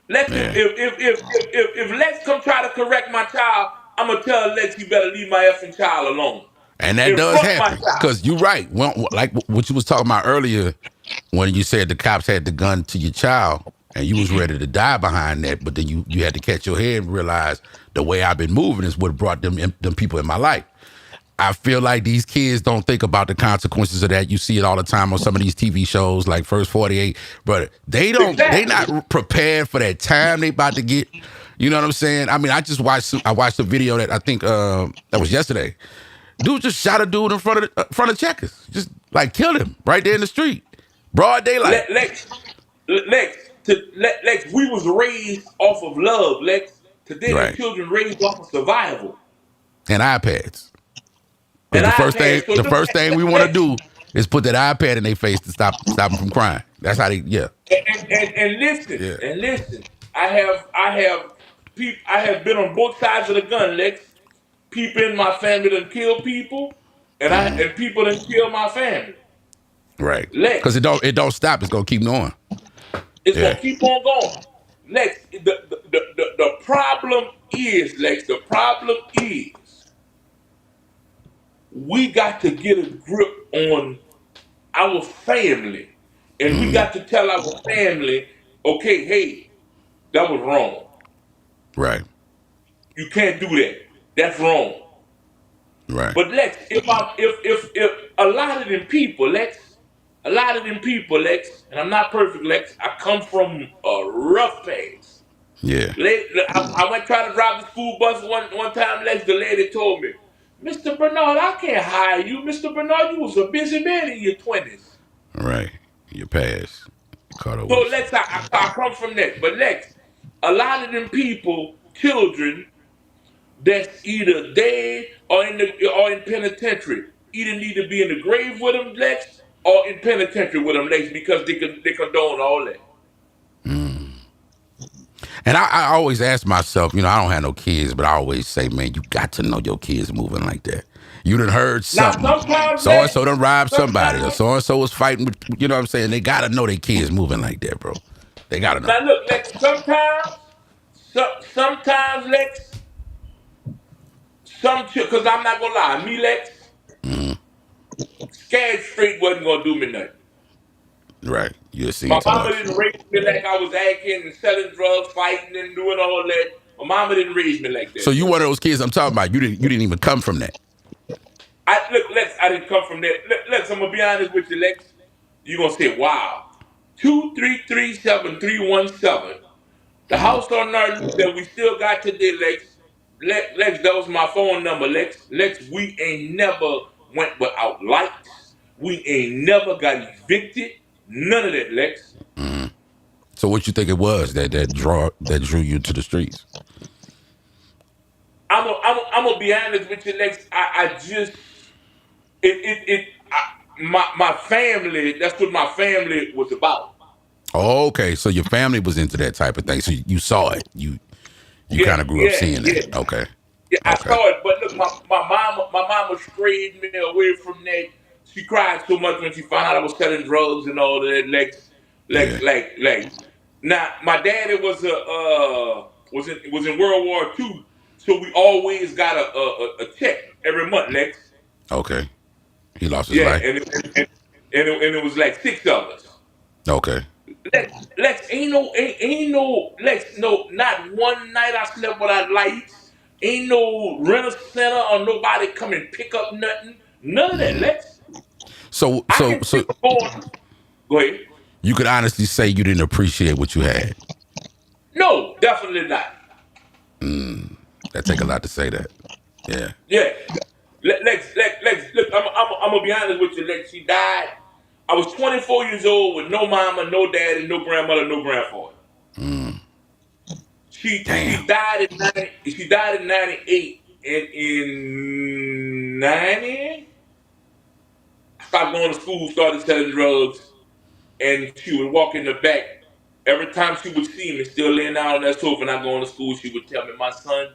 [SPEAKER 3] Lex,
[SPEAKER 1] Yeah.
[SPEAKER 3] if Lex come try to correct my child, I'ma tell Lex he better leave my effing child alone.
[SPEAKER 1] And that
[SPEAKER 3] In
[SPEAKER 1] does
[SPEAKER 3] front of my
[SPEAKER 1] happen.
[SPEAKER 3] child.
[SPEAKER 1] Because you're right. Well, like what you was talking about earlier when you said the cops had the gun to your child and you was ready to die behind that, but then you had to catch your head and realize the way I've been moving is what brought them people in my life. I feel like these kids don't think about the consequences of that. You see it all the time on some of these TV shows like First 48, but they
[SPEAKER 3] Exactly.
[SPEAKER 1] not prepared for that time they about to get. You know what I'm saying? I mean, I watched a video that I think that was yesterday. Dude just shot a dude in front of Checkers. Just like killed him right there in the street. Broad daylight.
[SPEAKER 3] Lex, Lex, we was raised off of love, Lex. Today the
[SPEAKER 1] Right.
[SPEAKER 3] children raised off of survival
[SPEAKER 1] And iPads. Because
[SPEAKER 3] and iPads. So
[SPEAKER 1] the
[SPEAKER 3] look,
[SPEAKER 1] first thing we want to
[SPEAKER 3] Lex,
[SPEAKER 1] do is put that iPad in their face to stop them from crying. That's how they, yeah.
[SPEAKER 3] and listen,
[SPEAKER 1] Yeah.
[SPEAKER 3] and listen. I have been on both sides of the gun, Lex. People in my family done kill people, and people done kill my family.
[SPEAKER 1] Right. Because
[SPEAKER 3] Lex,
[SPEAKER 1] it don't stop. It's gonna keep going.
[SPEAKER 3] it's gonna
[SPEAKER 1] Yeah.
[SPEAKER 3] keep on going. Lex, the problem is, Lex, the problem is we got to get a grip on our family. And we got to tell our family, okay, hey, that was wrong.
[SPEAKER 1] Right.
[SPEAKER 3] You can't do that. That's wrong.
[SPEAKER 1] Right.
[SPEAKER 3] But Lex, if a lot of them people, Lex, and I'm not perfect, Lex. I come from a rough place.
[SPEAKER 1] Yeah.
[SPEAKER 3] I went trying to drive the school bus one time, Lex. The lady told me, Mr. Bernard, I can't hire you. Mr. Bernard, you was a busy man in your 20s.
[SPEAKER 1] Right. Your past. Caught up
[SPEAKER 3] So
[SPEAKER 1] with
[SPEAKER 3] Lex, I come from that. But Lex, a lot of them people, children, that's either dead or in penitentiary, either need to be in the grave with them, Lex, or in penitentiary with them, Lex, because they condone all that.
[SPEAKER 1] And I always ask myself, I don't have no kids, but I always say, man, you got to know your kids moving like that. You done heard
[SPEAKER 3] Now
[SPEAKER 1] something.
[SPEAKER 3] sometimes,
[SPEAKER 1] So and
[SPEAKER 3] Lex,
[SPEAKER 1] so done robbed somebody, or
[SPEAKER 3] sometimes,
[SPEAKER 1] so and so was fighting with, you know what I'm saying? They gotta know their kids moving like that, bro. They gotta know.
[SPEAKER 3] now look, Lex, sometimes, Lex, because I'm not gonna lie, me, Lex, scared straight wasn't gonna do me nothing.
[SPEAKER 1] Right. You've seen
[SPEAKER 3] My
[SPEAKER 1] too
[SPEAKER 3] mama
[SPEAKER 1] much.
[SPEAKER 3] didn't raise me like I was acting and selling drugs, fighting and doing all that. My mama didn't raise me like
[SPEAKER 1] So
[SPEAKER 3] that,
[SPEAKER 1] you
[SPEAKER 3] Lex.
[SPEAKER 1] one of those kids I'm talking about. You didn't even come from that.
[SPEAKER 3] Look, Lex, I didn't come from that. Lex, I'm gonna be honest with you, Lex. You gonna say, wow, 2337317. The house on North that we still got today, Lex. Lex, that was my phone number, Lex. Lex, we ain't never went without lights. We ain't never got evicted. None of that, Lex.
[SPEAKER 1] So what you think it was that drew you to the streets?
[SPEAKER 3] I'm gonna be honest with you, Lex. I just my family. That's what my family was about.
[SPEAKER 1] Oh, okay. So your family was into that type of thing. So you saw it. You
[SPEAKER 3] Yeah,
[SPEAKER 1] kind of grew up
[SPEAKER 3] yeah,
[SPEAKER 1] seeing that.
[SPEAKER 3] yeah.
[SPEAKER 1] Okay.
[SPEAKER 3] Yeah, I
[SPEAKER 1] Okay.
[SPEAKER 3] saw it, but look, my mama strayed me away from that. She cried so much when she found out I was selling drugs and all that.
[SPEAKER 1] Yeah.
[SPEAKER 3] Like. Now, my daddy was in World War II, so we always got a check every month, Lex.
[SPEAKER 1] Okay. He lost his
[SPEAKER 3] Yeah,
[SPEAKER 1] life.
[SPEAKER 3] and it was like six of us.
[SPEAKER 1] Okay.
[SPEAKER 3] Lex, ain't no Lex, no, not one night I slept without lights. Ain't no rental center or nobody come and pick up nothing. None of that, Lex.
[SPEAKER 1] So
[SPEAKER 3] I
[SPEAKER 1] so
[SPEAKER 3] can
[SPEAKER 1] so
[SPEAKER 3] still go on. Go ahead.
[SPEAKER 1] you could honestly say you didn't appreciate what you had.
[SPEAKER 3] No, definitely not.
[SPEAKER 1] That take a lot to say that. Yeah.
[SPEAKER 3] Yeah. Lex, look, I'm gonna be honest with you, Lex. She died. I was 24 years old with no mama, no daddy, no grandmother, no grandfather. She
[SPEAKER 1] Damn.
[SPEAKER 3] died in 90, she died in 98. in 90, I stopped going to school, started selling drugs, and she would walk in the back. Every time she would see me still laying down on that sofa not going to school, she would tell me, "My son,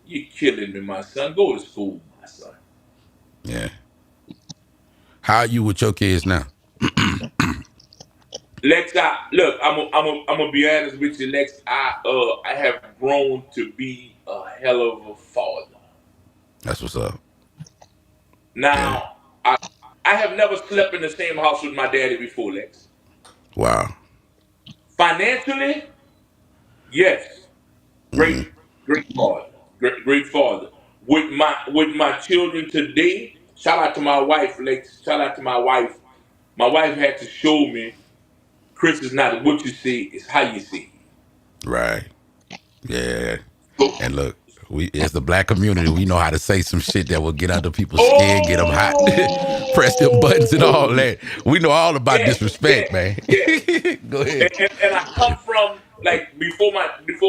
[SPEAKER 3] you're killing me, my son. Go to school, my son."
[SPEAKER 1] Yeah. How are you with your kids now?
[SPEAKER 3] Lex, look, I'm gonna be honest with you, Lex. I have grown to be a hell of a father.
[SPEAKER 1] That's what's up. Yeah.
[SPEAKER 3] Now, I have never slept in the same house with my daddy before, Lex.
[SPEAKER 1] Wow.
[SPEAKER 3] Financially, yes, great, great father, great father. With my children today, shout out to my wife, Lex. Shout out to my wife. My wife had to show me, Chris, is not what you see, it's how you see.
[SPEAKER 1] Right. Yeah. And look, we as the black community, we know how to say some shit that will get under people's skin, get them hot, press them buttons and all
[SPEAKER 3] Oh,
[SPEAKER 1] that. We know all about
[SPEAKER 3] yeah,
[SPEAKER 1] disrespect,
[SPEAKER 3] yeah,
[SPEAKER 1] man.
[SPEAKER 3] yeah.
[SPEAKER 1] Go ahead.
[SPEAKER 3] And I come from like before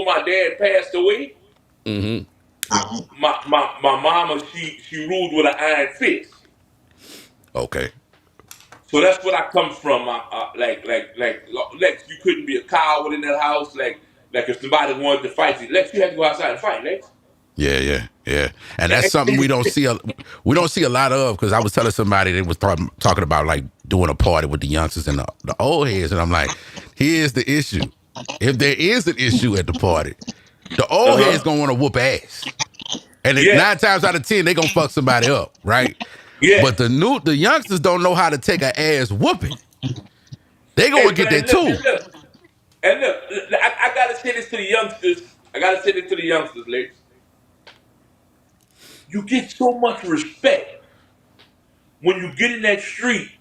[SPEAKER 3] my dad passed away.
[SPEAKER 1] Mm-hmm.
[SPEAKER 3] My mama, she ruled with an iron fist.
[SPEAKER 1] Okay.
[SPEAKER 3] So that's what I come from. Lex, you couldn't be a coward in that house. Like if somebody wanted to fight you, Lex, you had to go outside and fight, Lex.
[SPEAKER 1] Yeah. And that's something we don't see a lot of, because I was telling somebody that was talking about like doing a party with the youngsters and the old heads, and I'm like, here's the issue. If there is an issue at the party, the old heads gonna want to whoop ass. And
[SPEAKER 3] Yes,
[SPEAKER 1] 9 times out of 10, they gonna fuck somebody up, right?
[SPEAKER 3] yes.
[SPEAKER 1] But the youngsters don't know how to take an ass whooping. They gonna get that too.
[SPEAKER 3] And look, I gotta say this to the youngsters. I gotta say this to the youngsters, Lex. You get so much respect when you get in that street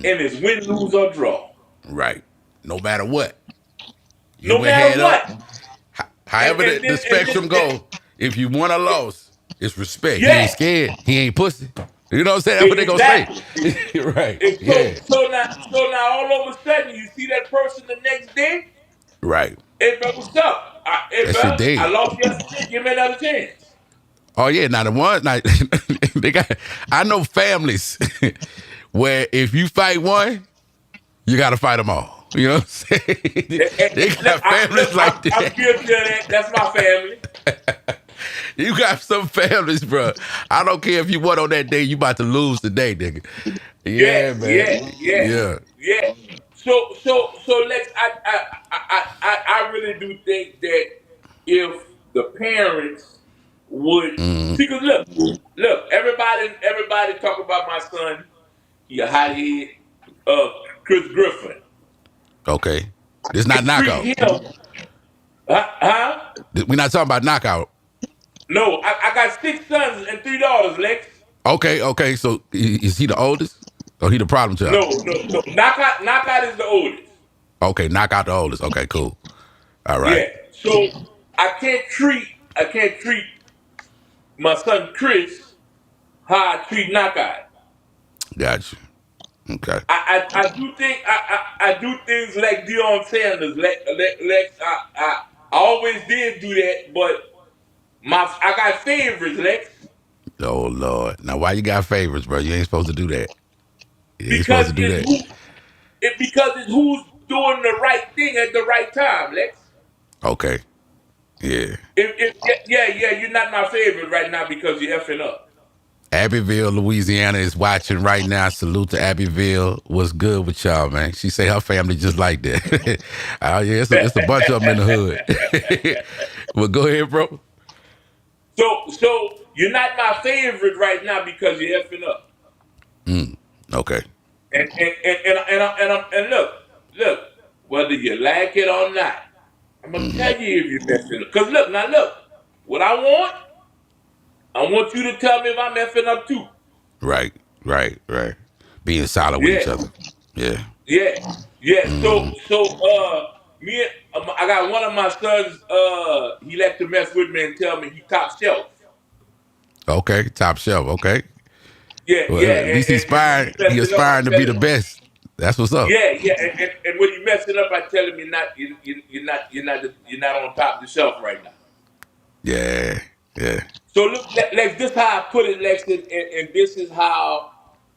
[SPEAKER 3] and it's win, lose, or draw.
[SPEAKER 1] Right. No matter what. You
[SPEAKER 3] No
[SPEAKER 1] went
[SPEAKER 3] matter
[SPEAKER 1] head up.
[SPEAKER 3] what. And
[SPEAKER 1] However
[SPEAKER 3] and
[SPEAKER 1] the
[SPEAKER 3] then and
[SPEAKER 1] spectrum
[SPEAKER 3] then
[SPEAKER 1] go, if you won or lost, it's respect. He ain't
[SPEAKER 3] yeah,
[SPEAKER 1] scared. He ain't pussy. You know what I'm saying? That's what they gonna
[SPEAKER 3] exactly.
[SPEAKER 1] say. Right.
[SPEAKER 3] And
[SPEAKER 1] Yeah.
[SPEAKER 3] so now all of a sudden you see that person the next day.
[SPEAKER 1] Right.
[SPEAKER 3] Hey, bro, what's up? Hey,
[SPEAKER 1] That shit
[SPEAKER 3] bro, I
[SPEAKER 1] dead.
[SPEAKER 3] lost yesterday. Give me another chance.
[SPEAKER 1] Oh yeah. Now the one like they got I know families where if you fight one, you gotta fight them all. You know what I'm saying? They got families like
[SPEAKER 3] I'm
[SPEAKER 1] that.
[SPEAKER 3] guilty of that. That's my family.
[SPEAKER 1] You got some families, bro. I don't care if you won on that day, you about to lose today, nigga. Yeah,
[SPEAKER 3] Yes,
[SPEAKER 1] man.
[SPEAKER 3] yes, yes,
[SPEAKER 1] Yeah.
[SPEAKER 3] yes. So Lex, I really do think that if the parents would,
[SPEAKER 1] Mm-hmm.
[SPEAKER 3] because look, everybody talk about my son. He a hothead, uh, Chris Griffin.
[SPEAKER 1] Okay. This not
[SPEAKER 3] They treat
[SPEAKER 1] knockout.
[SPEAKER 3] him, huh?
[SPEAKER 1] We're not talking about knockout.
[SPEAKER 3] No, I got 6 sons and 3 daughters, Lex.
[SPEAKER 1] Okay. So is he the oldest? Or he the problem child?
[SPEAKER 3] No. Knockout is the oldest.
[SPEAKER 1] Okay, knockout the oldest. Okay, cool. All right.
[SPEAKER 3] Yeah. So I can't treat my son Chris how I treat Knockout.
[SPEAKER 1] Got you. Okay.
[SPEAKER 3] I do think I do things like Deion Sanders. Lex, I always did do that, but I got favorites, Lex,
[SPEAKER 1] Oh Lord. Now why you got favorites, bro? You ain't supposed to do that. You ain't supposed
[SPEAKER 3] because
[SPEAKER 1] to do
[SPEAKER 3] it's
[SPEAKER 1] that.
[SPEAKER 3] who's doing the right thing at the right time, Lex.
[SPEAKER 1] Okay. Yeah.
[SPEAKER 3] Yeah, you're not my favorite right now because you're effing up.
[SPEAKER 1] Abbeville, Louisiana is watching right now. Salute to Abbeville. What's good with y'all, man? She say her family just like that. Oh yeah, it's a bunch of them in the hood. Well, go ahead, bro.
[SPEAKER 3] So you're not my favorite right now because you're effing up.
[SPEAKER 1] Okay.
[SPEAKER 3] And look, whether you like it or not, I'm gonna
[SPEAKER 1] Mm-hmm.
[SPEAKER 3] tell you if you're messing up. Cause look, what I want you to tell me if I'm effing up too.
[SPEAKER 1] Right. Being solid with each
[SPEAKER 3] Yeah,
[SPEAKER 1] other. Yeah.
[SPEAKER 3] yeah. I got one of my sons. He like to mess with me and tell me he top shelf.
[SPEAKER 1] Okay. Top shelf. Okay. Well, at least
[SPEAKER 3] And when
[SPEAKER 1] he
[SPEAKER 3] he messing up, I
[SPEAKER 1] aspiring to
[SPEAKER 3] tell
[SPEAKER 1] be the
[SPEAKER 3] him,
[SPEAKER 1] best. That's what's up.
[SPEAKER 3] and when you messing up, I tell him you're not on top of the shelf right now.
[SPEAKER 1] Yeah.
[SPEAKER 3] So look, Lex, this is how I put it, Lex, and this is how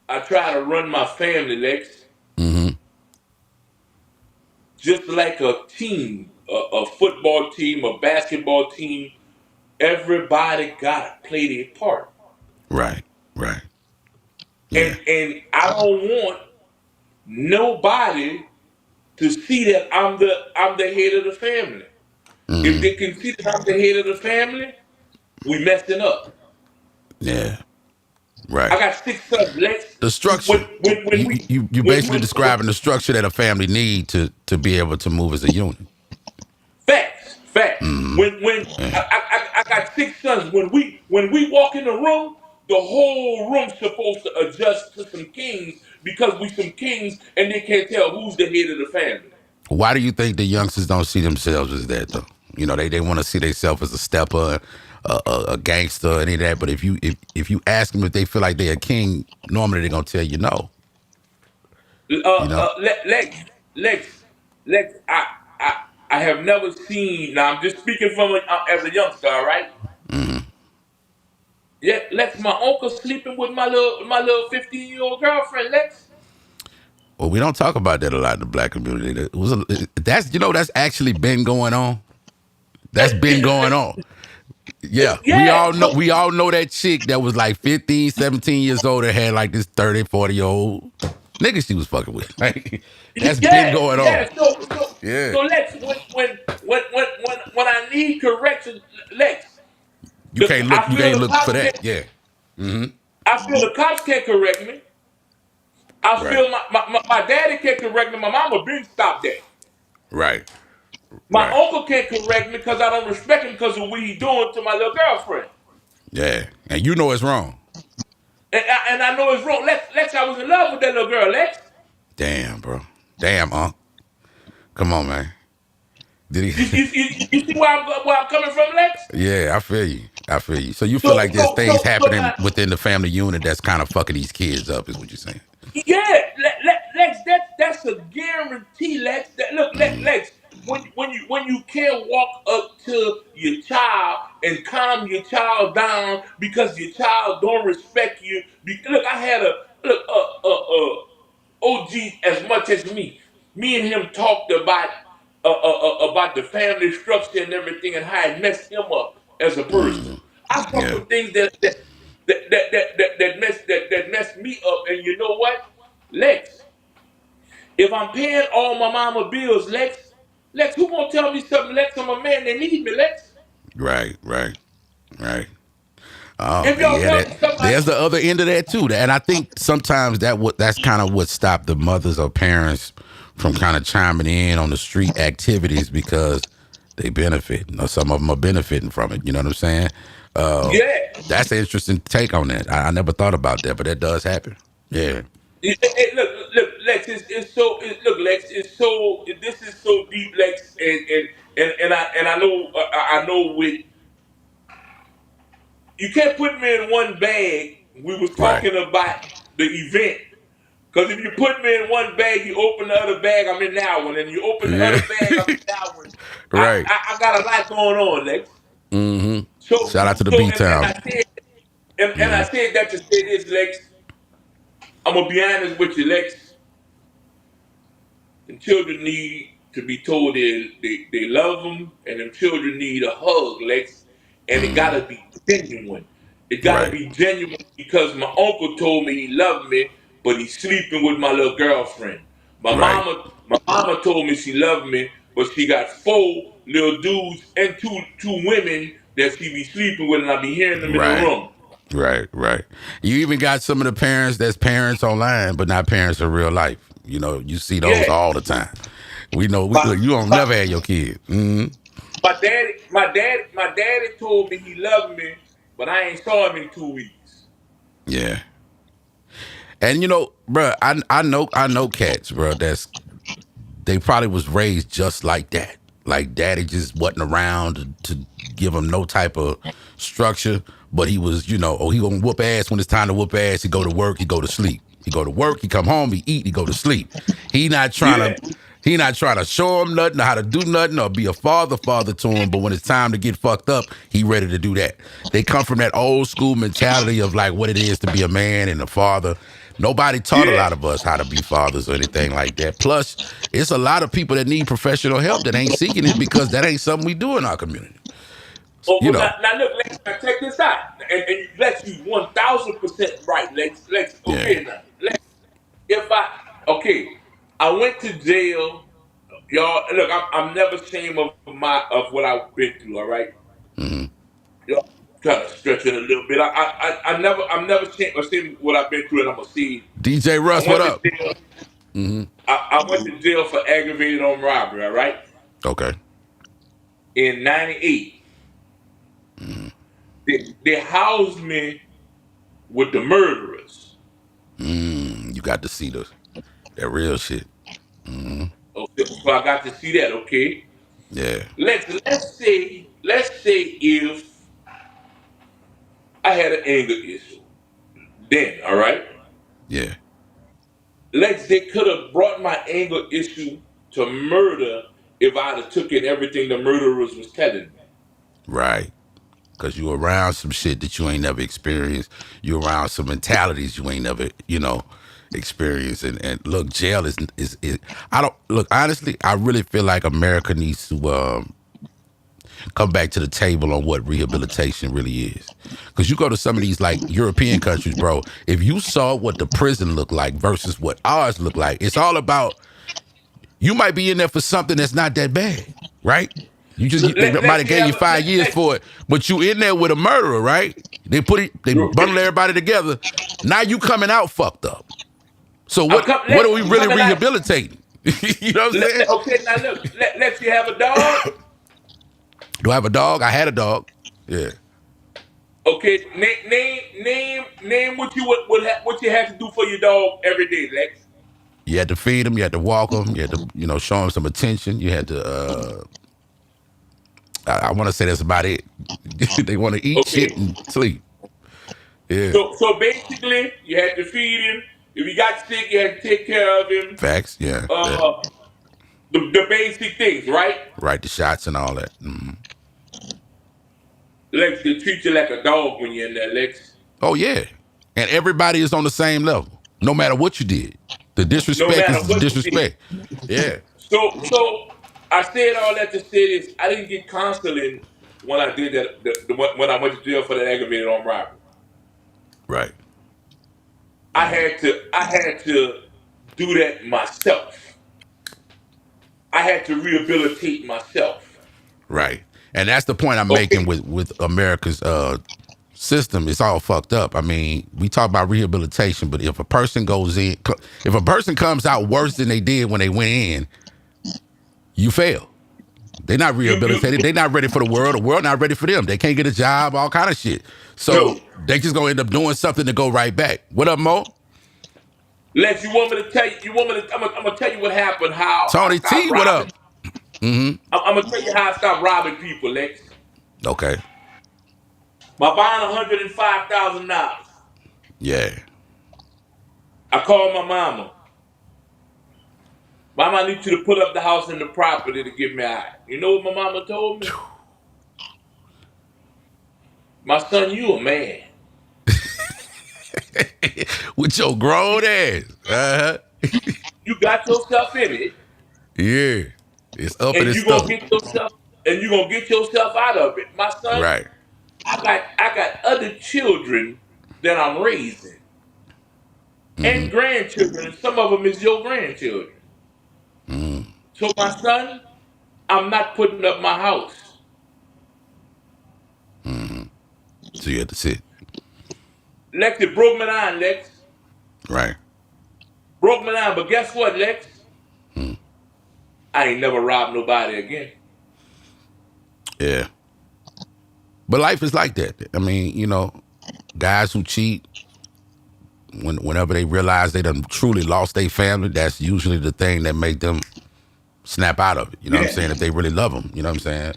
[SPEAKER 3] I try to run my family, Lex.
[SPEAKER 1] Mm-hmm.
[SPEAKER 3] Just like a team, a football team, a basketball team, everybody gotta play their part.
[SPEAKER 1] Right. Right.
[SPEAKER 3] And
[SPEAKER 1] Yeah.
[SPEAKER 3] I don't want nobody to see that I'm the head of the family. If
[SPEAKER 1] Mm-hmm.
[SPEAKER 3] they can see that I'm the head of the family, we messing up.
[SPEAKER 1] Yeah.
[SPEAKER 3] I
[SPEAKER 1] Right.
[SPEAKER 3] got 6 sons, Lex.
[SPEAKER 1] The structure.
[SPEAKER 3] When we
[SPEAKER 1] You basically describing the structure that a family need to be able to move as a unit.
[SPEAKER 3] facts.
[SPEAKER 1] Mm-hmm.
[SPEAKER 3] When
[SPEAKER 1] Yeah.
[SPEAKER 3] I got 6 sons. When we walk in the room, the whole room's supposed to adjust to some kings because we some kings and they can't tell who's the head of the family.
[SPEAKER 1] Why do you think the youngsters don't see themselves as that though? You know, they want to see themselves as a stepper, a gangster, any of that. But if you ask them if they feel like they're a king, normally they're gonna tell you no. You know.
[SPEAKER 3] Lex, Lex. I, I have never seen. Now I'm just speaking from as a youngster, all right?
[SPEAKER 1] Mm-hmm.
[SPEAKER 3] Yeah, Lex. My uncle sleeping with my little 15-year-old girlfriend, Lex.
[SPEAKER 1] Well, we don't talk about that a lot in the black community. That's actually been going on. That's been going on. Yeah,
[SPEAKER 3] Yeah.
[SPEAKER 1] we all know that chick that was like 15, 17 years old that had like this 30, 40-year-old nigga she was fucking with. Like, that's been
[SPEAKER 3] Yeah,
[SPEAKER 1] going on.
[SPEAKER 3] yeah.
[SPEAKER 1] Yeah.
[SPEAKER 3] So Lex, when I need correction, Lex, I
[SPEAKER 1] You
[SPEAKER 3] feel
[SPEAKER 1] can't
[SPEAKER 3] the
[SPEAKER 1] look for
[SPEAKER 3] cops
[SPEAKER 1] that.
[SPEAKER 3] can't.
[SPEAKER 1] Yeah. Mm-hmm.
[SPEAKER 3] I feel the cops can't correct me. I
[SPEAKER 1] Right.
[SPEAKER 3] feel my daddy can't correct me. My mama been stopped that.
[SPEAKER 1] Right.
[SPEAKER 3] My
[SPEAKER 1] Right.
[SPEAKER 3] uncle can't correct me because I don't respect him because of what he doing to my little girlfriend.
[SPEAKER 1] Yeah. And you know it's wrong.
[SPEAKER 3] And I know it's wrong. Lex, I was in love with that little girl, Lex.
[SPEAKER 1] Damn, bro. Damn, Unc. Come on, man. Did
[SPEAKER 3] You,
[SPEAKER 1] he?
[SPEAKER 3] you, you, you see where I'm coming from, Lex?
[SPEAKER 1] Yeah, I feel you. I feel you. So you feel
[SPEAKER 3] So
[SPEAKER 1] like there's
[SPEAKER 3] so
[SPEAKER 1] things
[SPEAKER 3] so so
[SPEAKER 1] happening
[SPEAKER 3] now,
[SPEAKER 1] within the family unit that's kind of fucking these kids up, is what you're saying.
[SPEAKER 3] yeah, Lex, that's a guarantee, Lex.
[SPEAKER 1] Mm,
[SPEAKER 3] Lex, when you can't walk up to your child and calm your child down because your child don't respect you. Look, I had a look OG as much as me. Me and him talked about the family structure and everything and how it messed him up as a person.
[SPEAKER 1] mm,
[SPEAKER 3] I saw
[SPEAKER 1] yeah.
[SPEAKER 3] some things that messed me up, and you know what, Lex? If I'm paying all my mama bills, Lex, who gonna tell me something, Lex? I'm a man. They need me, Lex.
[SPEAKER 1] Right, right, right. Oh,
[SPEAKER 3] If y'all
[SPEAKER 1] yeah,
[SPEAKER 3] tell
[SPEAKER 1] that
[SPEAKER 3] me somebody,
[SPEAKER 1] there's the other end of that too. And I think sometimes that's kind of what stopped the mothers or parents from kind of chiming in on the street activities because they benefit. You know, some of them are benefiting from it. You know what I'm saying? Uh,
[SPEAKER 3] yeah.
[SPEAKER 1] that's an interesting take on that. I never thought about that, but that does happen. Yeah.
[SPEAKER 3] Look, Lex, look, Lex, this is so deep, Lex, and I know with you can't put me in one bag. We was
[SPEAKER 1] Right.
[SPEAKER 3] talking about the event. Because if you put me in one bag, you open the other bag, I'm in that one. And you open the
[SPEAKER 1] Yeah.
[SPEAKER 3] other bag, I'm in that one. I,
[SPEAKER 1] Right.
[SPEAKER 3] I, I got a lot going on, Lex.
[SPEAKER 1] Mm-hmm.
[SPEAKER 3] So,
[SPEAKER 1] Shout out to the
[SPEAKER 3] so
[SPEAKER 1] B
[SPEAKER 3] and
[SPEAKER 1] Town.
[SPEAKER 3] I said, and I
[SPEAKER 1] Mm,
[SPEAKER 3] said that to say this, Lex. I'm gonna be honest with you, Lex. And children need to be told they love them, and them children need a hug, Lex. And it
[SPEAKER 1] mm,
[SPEAKER 3] gotta be genuine. It gotta
[SPEAKER 1] right.
[SPEAKER 3] be genuine because my uncle told me he loved me, but he's sleeping with my little girlfriend.
[SPEAKER 1] Right.
[SPEAKER 3] My mama told me she loved me, but she got 4 little dudes and two women that she be sleeping with, and I be hearing them in the
[SPEAKER 1] Right.
[SPEAKER 3] room.
[SPEAKER 1] Right, right. You even got some of the parents that's parents online, but not parents in real life. You know, you see those
[SPEAKER 3] Yeah,
[SPEAKER 1] all the time. We know
[SPEAKER 3] my,
[SPEAKER 1] look, you don't
[SPEAKER 3] my,
[SPEAKER 1] never have your kid. Mm,
[SPEAKER 3] my daddy told me he loved me, but I ain't saw him in 2 weeks.
[SPEAKER 1] yeah. And bruh, I know cats, bruh, they probably was raised just like that. Like daddy just wasn't around to give them no type of structure, but he was, he gonna whoop ass when it's time to whoop ass. He go to work, he go to sleep. He go to work, he come home, he eat, he go to sleep. He not trying
[SPEAKER 3] Yeah,
[SPEAKER 1] to. He not trying to show him nothing or how to do nothing or be a father to him, but when it's time to get fucked up, he ready to do that. They come from that old school mentality of like what it is to be a man and a father. Nobody taught a lot of us how to be fathers or anything like that. Plus, it's a lot of people that need professional help that ain't seeking it because that ain't something we do in our community.
[SPEAKER 3] Oh,
[SPEAKER 1] You
[SPEAKER 3] well,
[SPEAKER 1] know.
[SPEAKER 3] now look, Lex, now check this out. And Lex, you 1000% right, Lex,
[SPEAKER 1] Yeah.
[SPEAKER 3] okay now. Lex, I went to jail. Y'all, look, I'm never ashamed of what I've been through, all right?
[SPEAKER 1] Mm-hmm.
[SPEAKER 3] Y'all trying to stretch it a little bit. I'm never ashamed of what I've been through, and I'm gonna see.
[SPEAKER 1] DJ
[SPEAKER 3] I
[SPEAKER 1] Russ, what
[SPEAKER 3] went to
[SPEAKER 1] up?
[SPEAKER 3] jail.
[SPEAKER 1] Mm-hmm.
[SPEAKER 3] I went to jail for aggravated armed robbery, all right?
[SPEAKER 1] Okay.
[SPEAKER 3] In '98. They housed me with the murderers.
[SPEAKER 1] You got to see that real shit. Mm-hmm.
[SPEAKER 3] Okay, so I got to see that. Okay,
[SPEAKER 1] Yeah.
[SPEAKER 3] let's say if I had an anger issue, then all right,
[SPEAKER 1] Yeah.
[SPEAKER 3] they could have brought my anger issue to murder if I'd have taken everything the murderers was telling me.
[SPEAKER 1] Right. Because you around some shit that you ain't never experienced. You around some mentalities you ain't never, experienced. And look, jail is I don't look honestly. I really feel like America needs to come back to the table on what rehabilitation really is. Because you go to some of these like European countries, bro. If you saw what the prison looked like versus what ours look like, it's all about you might be in there for something that's not that bad, right? They might have gave you 5 years for it, but you in there with a murderer, right? They bundle everybody together. Now you coming out fucked up. So what are we really rehabilitating? You know what I'm saying?
[SPEAKER 3] Okay, now look, let you have a dog.
[SPEAKER 1] Do I have a dog? I had a dog. Yeah.
[SPEAKER 3] Okay, name what you had to do for your dog every day, Lex.
[SPEAKER 1] You had to feed him. You had to walk him. You had to, show him some attention. You had to. I want to say that's about it. They want to eat,
[SPEAKER 3] Okay.
[SPEAKER 1] shit, and sleep. Yeah.
[SPEAKER 3] So basically, you had to feed him. If he got sick, you had to take care of him.
[SPEAKER 1] Facts. Yeah.
[SPEAKER 3] The basic things, right?
[SPEAKER 1] Right. The shots and all that. Mm-hmm.
[SPEAKER 3] Lex, they treat you like a dog when you're in there, Lex.
[SPEAKER 1] Oh yeah. And everybody is on the same level, no matter what you did. The
[SPEAKER 3] No
[SPEAKER 1] disrespect
[SPEAKER 3] matter
[SPEAKER 1] is the
[SPEAKER 3] what you did.
[SPEAKER 1] disrespect. Yeah.
[SPEAKER 3] So I said all that to say this. I didn't get counseling when I did that. When I went to jail for that aggravated armed robbery.
[SPEAKER 1] Right.
[SPEAKER 3] I had to do that myself. I had to rehabilitate myself.
[SPEAKER 1] Right. And that's the point I'm making with America's system. It's all fucked up. I mean, we talk about rehabilitation, but if a person comes out worse than they did when they went in, you fail. They're not rehabilitated. They're not ready for the world. The world not ready for them. They can't get a job, all kind of shit. So they just gonna end up doing something to go right back. What up, Mo?
[SPEAKER 3] Lex, you want me to tell you? I'm gonna tell you what happened. How
[SPEAKER 1] Tony
[SPEAKER 3] I stopped
[SPEAKER 1] T, what
[SPEAKER 3] robbing.
[SPEAKER 1] up? Mm-hmm.
[SPEAKER 3] I'm gonna tell you how I stopped robbing people, Lex.
[SPEAKER 1] Okay.
[SPEAKER 3] My bond $105,000.
[SPEAKER 1] Yeah.
[SPEAKER 3] I called my mama. Mama, I need you to put up the house and the property to give me out. You know what my mama told me? My son, you a man.
[SPEAKER 1] With your grown ass. Uh-huh.
[SPEAKER 3] You got yourself in it.
[SPEAKER 1] Yeah. It's up and
[SPEAKER 3] And
[SPEAKER 1] it's
[SPEAKER 3] you gonna
[SPEAKER 1] stuck.
[SPEAKER 3] get yourself out of it. My son,
[SPEAKER 1] Right.
[SPEAKER 3] I got other children that I'm raising. And grandchildren, and some of them is your grandchildren. So my son, I'm not putting up my house.
[SPEAKER 1] So you had to sit.
[SPEAKER 3] Lex, it broke my line, Lex.
[SPEAKER 1] Right.
[SPEAKER 3] Broke my line, but guess what, Lex? I ain't never robbed nobody again.
[SPEAKER 1] Yeah. But life is like that. I mean, guys who cheat, whenever they realize they done truly lost their family, that's usually the thing that make them snap out of it. You know what I'm saying? If they really love them, you know what I'm saying?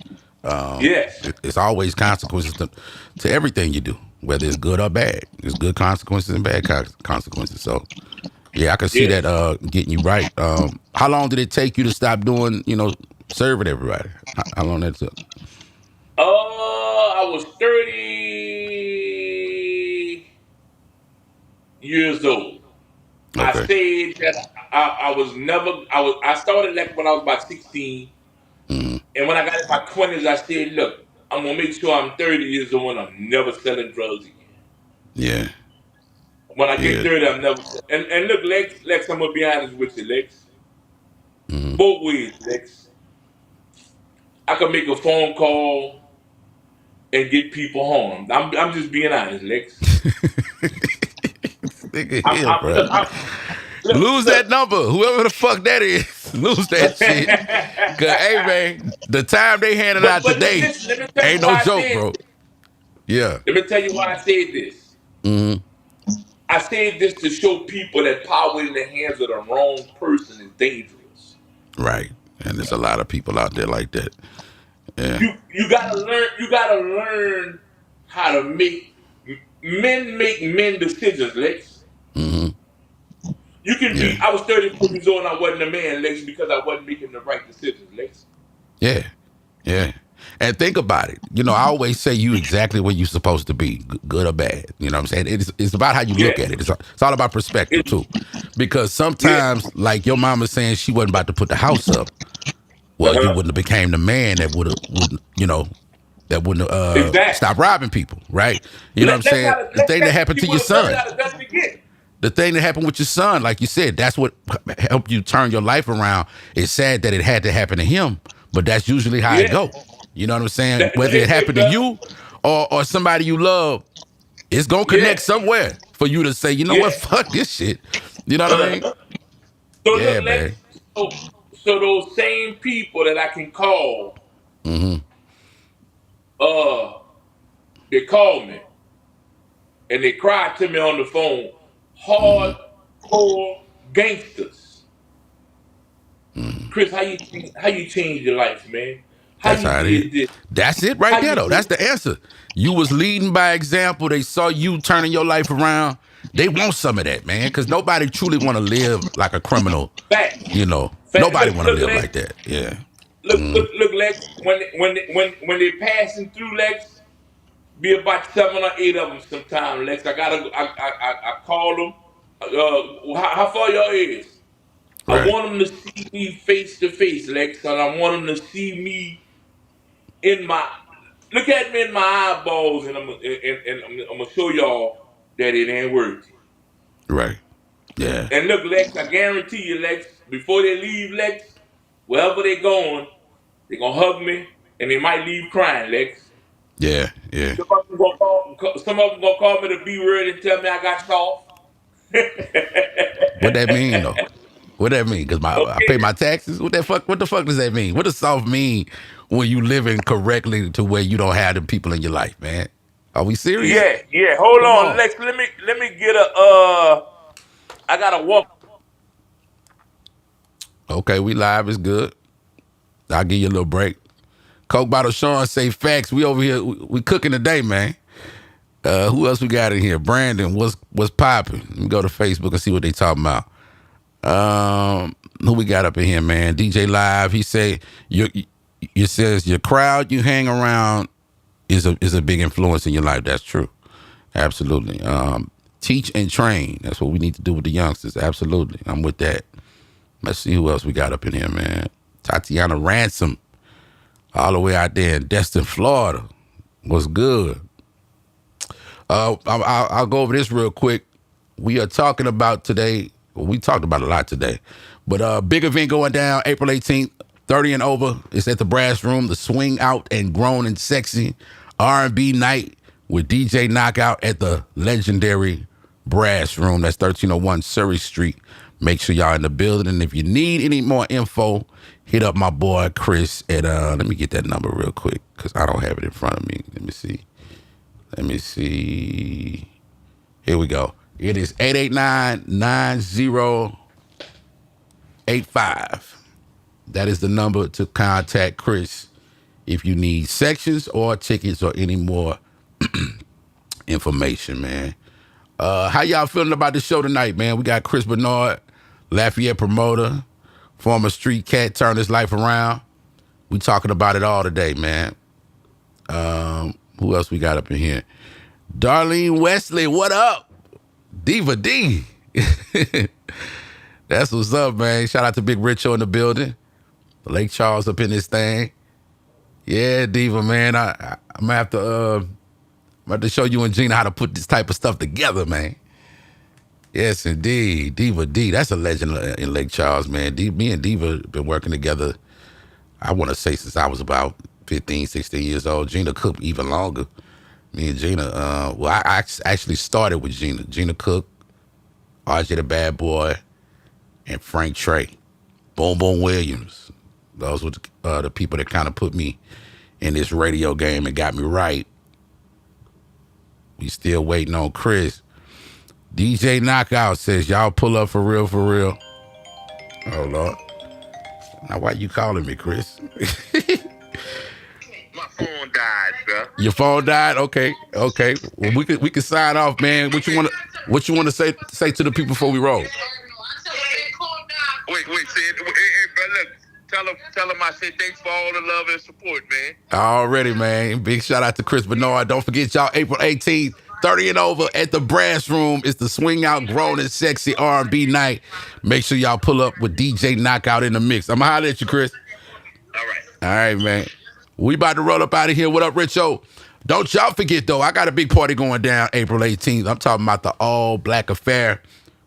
[SPEAKER 3] Yes.
[SPEAKER 1] It's always consequences to everything you do, whether it's good or bad. There's good consequences and bad consequences. So, Yeah, I can see that
[SPEAKER 3] Yes.
[SPEAKER 1] getting you right. How long did it take you to stop doing, serving everybody? How long that took?
[SPEAKER 3] I was 30 years old. I
[SPEAKER 1] Okay.
[SPEAKER 3] said that I was never. I started like when I was about 16,
[SPEAKER 1] Hmm.
[SPEAKER 3] and when I got in my 20s, I said, "Look, I'm gonna make sure I'm 30 years old and I'm never selling drugs again.
[SPEAKER 1] Yeah.
[SPEAKER 3] When I get
[SPEAKER 1] Yeah.
[SPEAKER 3] 30, I'm never." And look, Lex, I'm gonna be honest with you, Lex.
[SPEAKER 1] Hmm.
[SPEAKER 3] Both ways, Lex. I can make a phone call and get people harmed. I'm just being honest, Lex.
[SPEAKER 1] Nigga
[SPEAKER 3] I'm,
[SPEAKER 1] here,
[SPEAKER 3] I'm,
[SPEAKER 1] bro.
[SPEAKER 3] look, I'm, look,
[SPEAKER 1] Lose that number, whoever the fuck that is. Lose that shit. Cause hey man, the time they handing out
[SPEAKER 3] but
[SPEAKER 1] today
[SPEAKER 3] listen, let me tell you
[SPEAKER 1] ain't no
[SPEAKER 3] why I
[SPEAKER 1] joke,
[SPEAKER 3] said
[SPEAKER 1] bro.
[SPEAKER 3] this.
[SPEAKER 1] Yeah.
[SPEAKER 3] Let me tell you why I said this.
[SPEAKER 1] Hmm.
[SPEAKER 3] I said this to show people that power in the hands of the wrong person is dangerous.
[SPEAKER 1] Right. And there's a lot of people out there like that. Yeah.
[SPEAKER 3] You gotta learn. You gotta learn how to make men decisions, Lex.
[SPEAKER 1] Hmm.
[SPEAKER 3] You can
[SPEAKER 1] Yeah.
[SPEAKER 3] be. I was 34 years old and I wasn't a man, Lex, because I wasn't making the right decisions, Lex.
[SPEAKER 1] Yeah. Yeah. And think about it. I always say you exactly where you're supposed to be, good or bad. You know what I'm saying? It's about how you look
[SPEAKER 3] Yeah.
[SPEAKER 1] at it. It's all about perspective,
[SPEAKER 3] It,
[SPEAKER 1] too. Because
[SPEAKER 3] yeah.
[SPEAKER 1] sometimes, like your mama saying she wasn't about to put the house up, well, you
[SPEAKER 3] Uh-huh.
[SPEAKER 1] wouldn't have became the man that wouldn't
[SPEAKER 3] Exactly.
[SPEAKER 1] stop robbing people, right? You know what I'm saying? The thing that happened
[SPEAKER 3] She
[SPEAKER 1] to your
[SPEAKER 3] would have learned
[SPEAKER 1] son,
[SPEAKER 3] how to done it again.
[SPEAKER 1] the thing that happened with your son, like you said, that's what helped you turn your life around. It's sad that it had to happen to him, but that's usually how it
[SPEAKER 3] Yeah.
[SPEAKER 1] go. You know what I'm saying?
[SPEAKER 3] That,
[SPEAKER 1] Whether it
[SPEAKER 3] it
[SPEAKER 1] happened to
[SPEAKER 3] does.
[SPEAKER 1] you or somebody you love, it's gonna
[SPEAKER 3] Yeah.
[SPEAKER 1] connect somewhere for you to say, you know what,
[SPEAKER 3] Yeah.
[SPEAKER 1] fuck this shit. You know what I mean?
[SPEAKER 3] Uh-huh. So
[SPEAKER 1] Yeah,
[SPEAKER 3] look,
[SPEAKER 1] man.
[SPEAKER 3] Lex. So, so those same people that I can call,
[SPEAKER 1] Hmm.
[SPEAKER 3] uh, they call me and they cry to me on the phone.
[SPEAKER 1] Hmm.
[SPEAKER 3] Hardcore gangsters. Chris, how you changed your life, man? How
[SPEAKER 1] That's
[SPEAKER 3] you
[SPEAKER 1] how it is.
[SPEAKER 3] did this?
[SPEAKER 1] That's it right
[SPEAKER 3] How
[SPEAKER 1] there,
[SPEAKER 3] you
[SPEAKER 1] though. That's
[SPEAKER 3] did
[SPEAKER 1] the answer. You was leading by example. They saw you turning your life around. They want some of that, man, because nobody truly want to live like a criminal.
[SPEAKER 3] facts.
[SPEAKER 1] Nobody
[SPEAKER 3] Look,
[SPEAKER 1] want to
[SPEAKER 3] look,
[SPEAKER 1] live
[SPEAKER 3] Lex.
[SPEAKER 1] like that. Yeah.
[SPEAKER 3] Look, Lex. When they passing through, Lex, be about 7 or 8 of them sometime, Lex. I call them. How far y'all is? I
[SPEAKER 1] Right.
[SPEAKER 3] want them to see me face to face, Lex, and I want them to see me in my look at me in my eyeballs, and I'm gonna show y'all that it ain't worth it.
[SPEAKER 1] Right. Yeah.
[SPEAKER 3] And look, Lex, I guarantee you, Lex, before they leave, Lex, wherever they going, they gonna hug me, and they might leave crying, Lex.
[SPEAKER 1] Yeah. Yeah.
[SPEAKER 3] Some of them gonna call me the B word and tell me I got soft.
[SPEAKER 1] What that mean though? What that mean? Because I pay
[SPEAKER 3] Okay.
[SPEAKER 1] my taxes. What the fuck does that mean? What does soft mean when you living correctly to where you don't have the people in your life, man? Are we serious?
[SPEAKER 3] Yeah. Hold
[SPEAKER 1] Come
[SPEAKER 3] on,
[SPEAKER 1] on.
[SPEAKER 3] Lex. Let me get a I gotta walk.
[SPEAKER 1] Okay, we live. It's good. I'll give you a little break. Coke Bottle Sean say facts. We over here. We cooking today, man. Who else we got in here? Brandon, what's popping? Let me go to Facebook and see what they talking about. Who we got up in here, man? DJ Live. He say you says your crowd you hang around is a big influence in your life. That's true. Absolutely. Teach and train. That's what we need to do with the youngsters. Absolutely. I'm with that. Let's see who else we got up in here, man. Tatiana Ransom, all the way out there in Destin, Florida. What's good? I'll go over this real quick. We are talking about today. Well, we talked about a lot today, but big event going down April 18th, 30 and over. It's at the Brass Room, the Swing Out and Grown and Sexy R&B night with DJ Knockout at the legendary Brass Room. That's 1301 Surrey Street. Make sure y'all in the building. And if you need any more info, hit up my boy Chris at let me get that number real quick because I don't have it in front of me. Let me see. Here we go. It is 889-9085. That is the number to contact Chris if you need sections or tickets or any more information, man. How y'all feeling about the show tonight, man? We got Chris Bernard, Lafayette promoter, former street cat, turned his life around. We talking about it all today, man. Who else we got up in here? Darlene Wesley, what up? Diva D. That's what's up, man. Shout out to Big Richo in the building. Lake Charles up in this thing. Yeah, Diva, man. I'm gonna have to show you and Gina how to put this type of stuff together, man. Yes, indeed. Diva D. That's a legend in Lake Charles, man. Me and Diva been working together, I want to say, since I was about 15, 16 years old. Gina Cook even longer. Me and Gina, I actually started with Gina. Gina Cook, RJ the Bad Boy, and Frank Trey. Boom Boom Williams. Those were the people that kind of put me in this radio game and got me right. We still waiting on Chris. DJ Knockout says, y'all pull up for real, for real. Oh, Lord. Now, why you calling me, Chris?
[SPEAKER 4] My phone died, bro.
[SPEAKER 1] Your phone died? Okay. Well, we can sign off, man. What you want to say to the people before we roll?
[SPEAKER 4] Wait, say it. Hey, bro, look. Tell them I said thanks for all the love and support, man.
[SPEAKER 1] Already, man. Big shout out to Chris Bernard. Don't forget, y'all, April 18th, 30 and over at the Brass Room. It's the Swing Out Grown and Sexy R&B night. Make sure y'all pull up with DJ Knockout in the mix. I'm going to holler at you, Chris.
[SPEAKER 4] All right.
[SPEAKER 1] All right, man. We about to roll up out of here. What up, Richo? Don't y'all forget, though, I got a big party going down April 18th. I'm talking about the All Black Affair.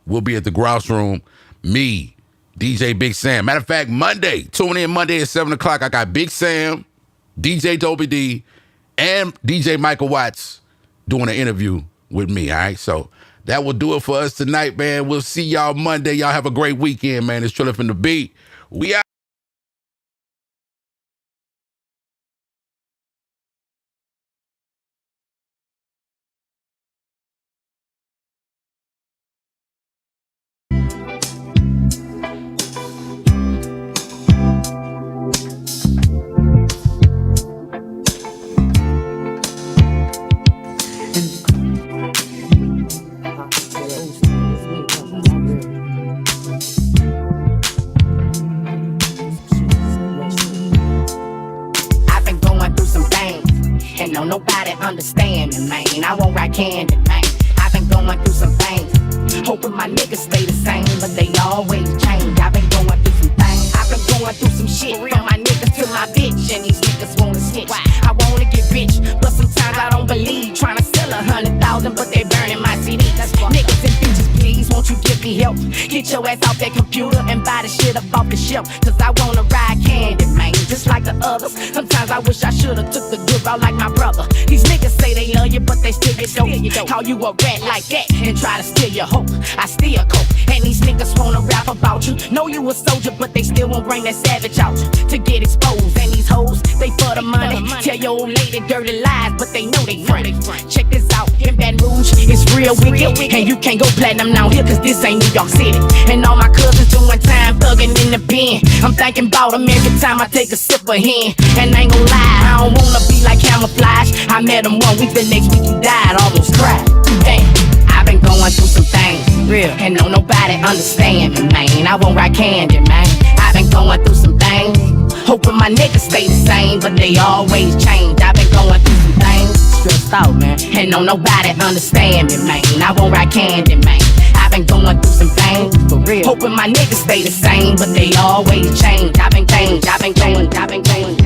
[SPEAKER 1] We'll be at the Grouse Room. Me, DJ Big Sam. Matter of fact, Monday, tune in Monday at 7 o'clock. I got Big Sam, DJ Dobie D, and DJ Michael Watts doing an interview with me, all right? So that will do it for us tonight, man. We'll see y'all Monday. Y'all have a great weekend, man. It's Trill Fm The Beat. We out.
[SPEAKER 2] Don't nobody understand me, man. I won't rock candy, man. I've been going through some things. Hoping my niggas stay the same, but they always change. I've been going through some things. I've been going through some shit. From my niggas to my bitch, and these niggas wanna snitch. I wanna get rich, but sometimes I don't believe. Trying to sell 100,000, but they burning my CD. Niggas and bitches, please, won't you give me help? Get your ass off that computer and buy the shit up off the shelf. Cause I wanna ride candy, man, just like the others. Sometimes I wish I should've took the good route like my brother. These niggas say they love you, but they still get dope. Call you a rat like that and try to steal your hope. I still cope, and these niggas wanna rap about you. Know you a soldier, but they still won't bring that savage out to get exposed. And these hoes, they for the money. Tell your old lady dirty lies, but they know they front. Check this out, in Baton Rouge, it's real wicked. And you can't go platinum down here, cause this ain't New York City. And all my cousins doing time, thugging in the pen. I'm thinking about them every time I take a sip of hen. And I ain't gon' lie, I don't wanna be like camouflage. I met him 1 week, the next week he died, almost cried. Damn, I've been going through some things, real, and don't nobody understand me, man. I won't rock candy, man. I've been going through some things. Hoping my niggas stay the same, but they always change. I've been going through some things, stressed out, man. And don't nobody understand me, man. I won't rock candy, man. I've been going through some things, for real. Hoping my niggas stay the same, but they always change. I've been changed, I've been changed, I've been changed.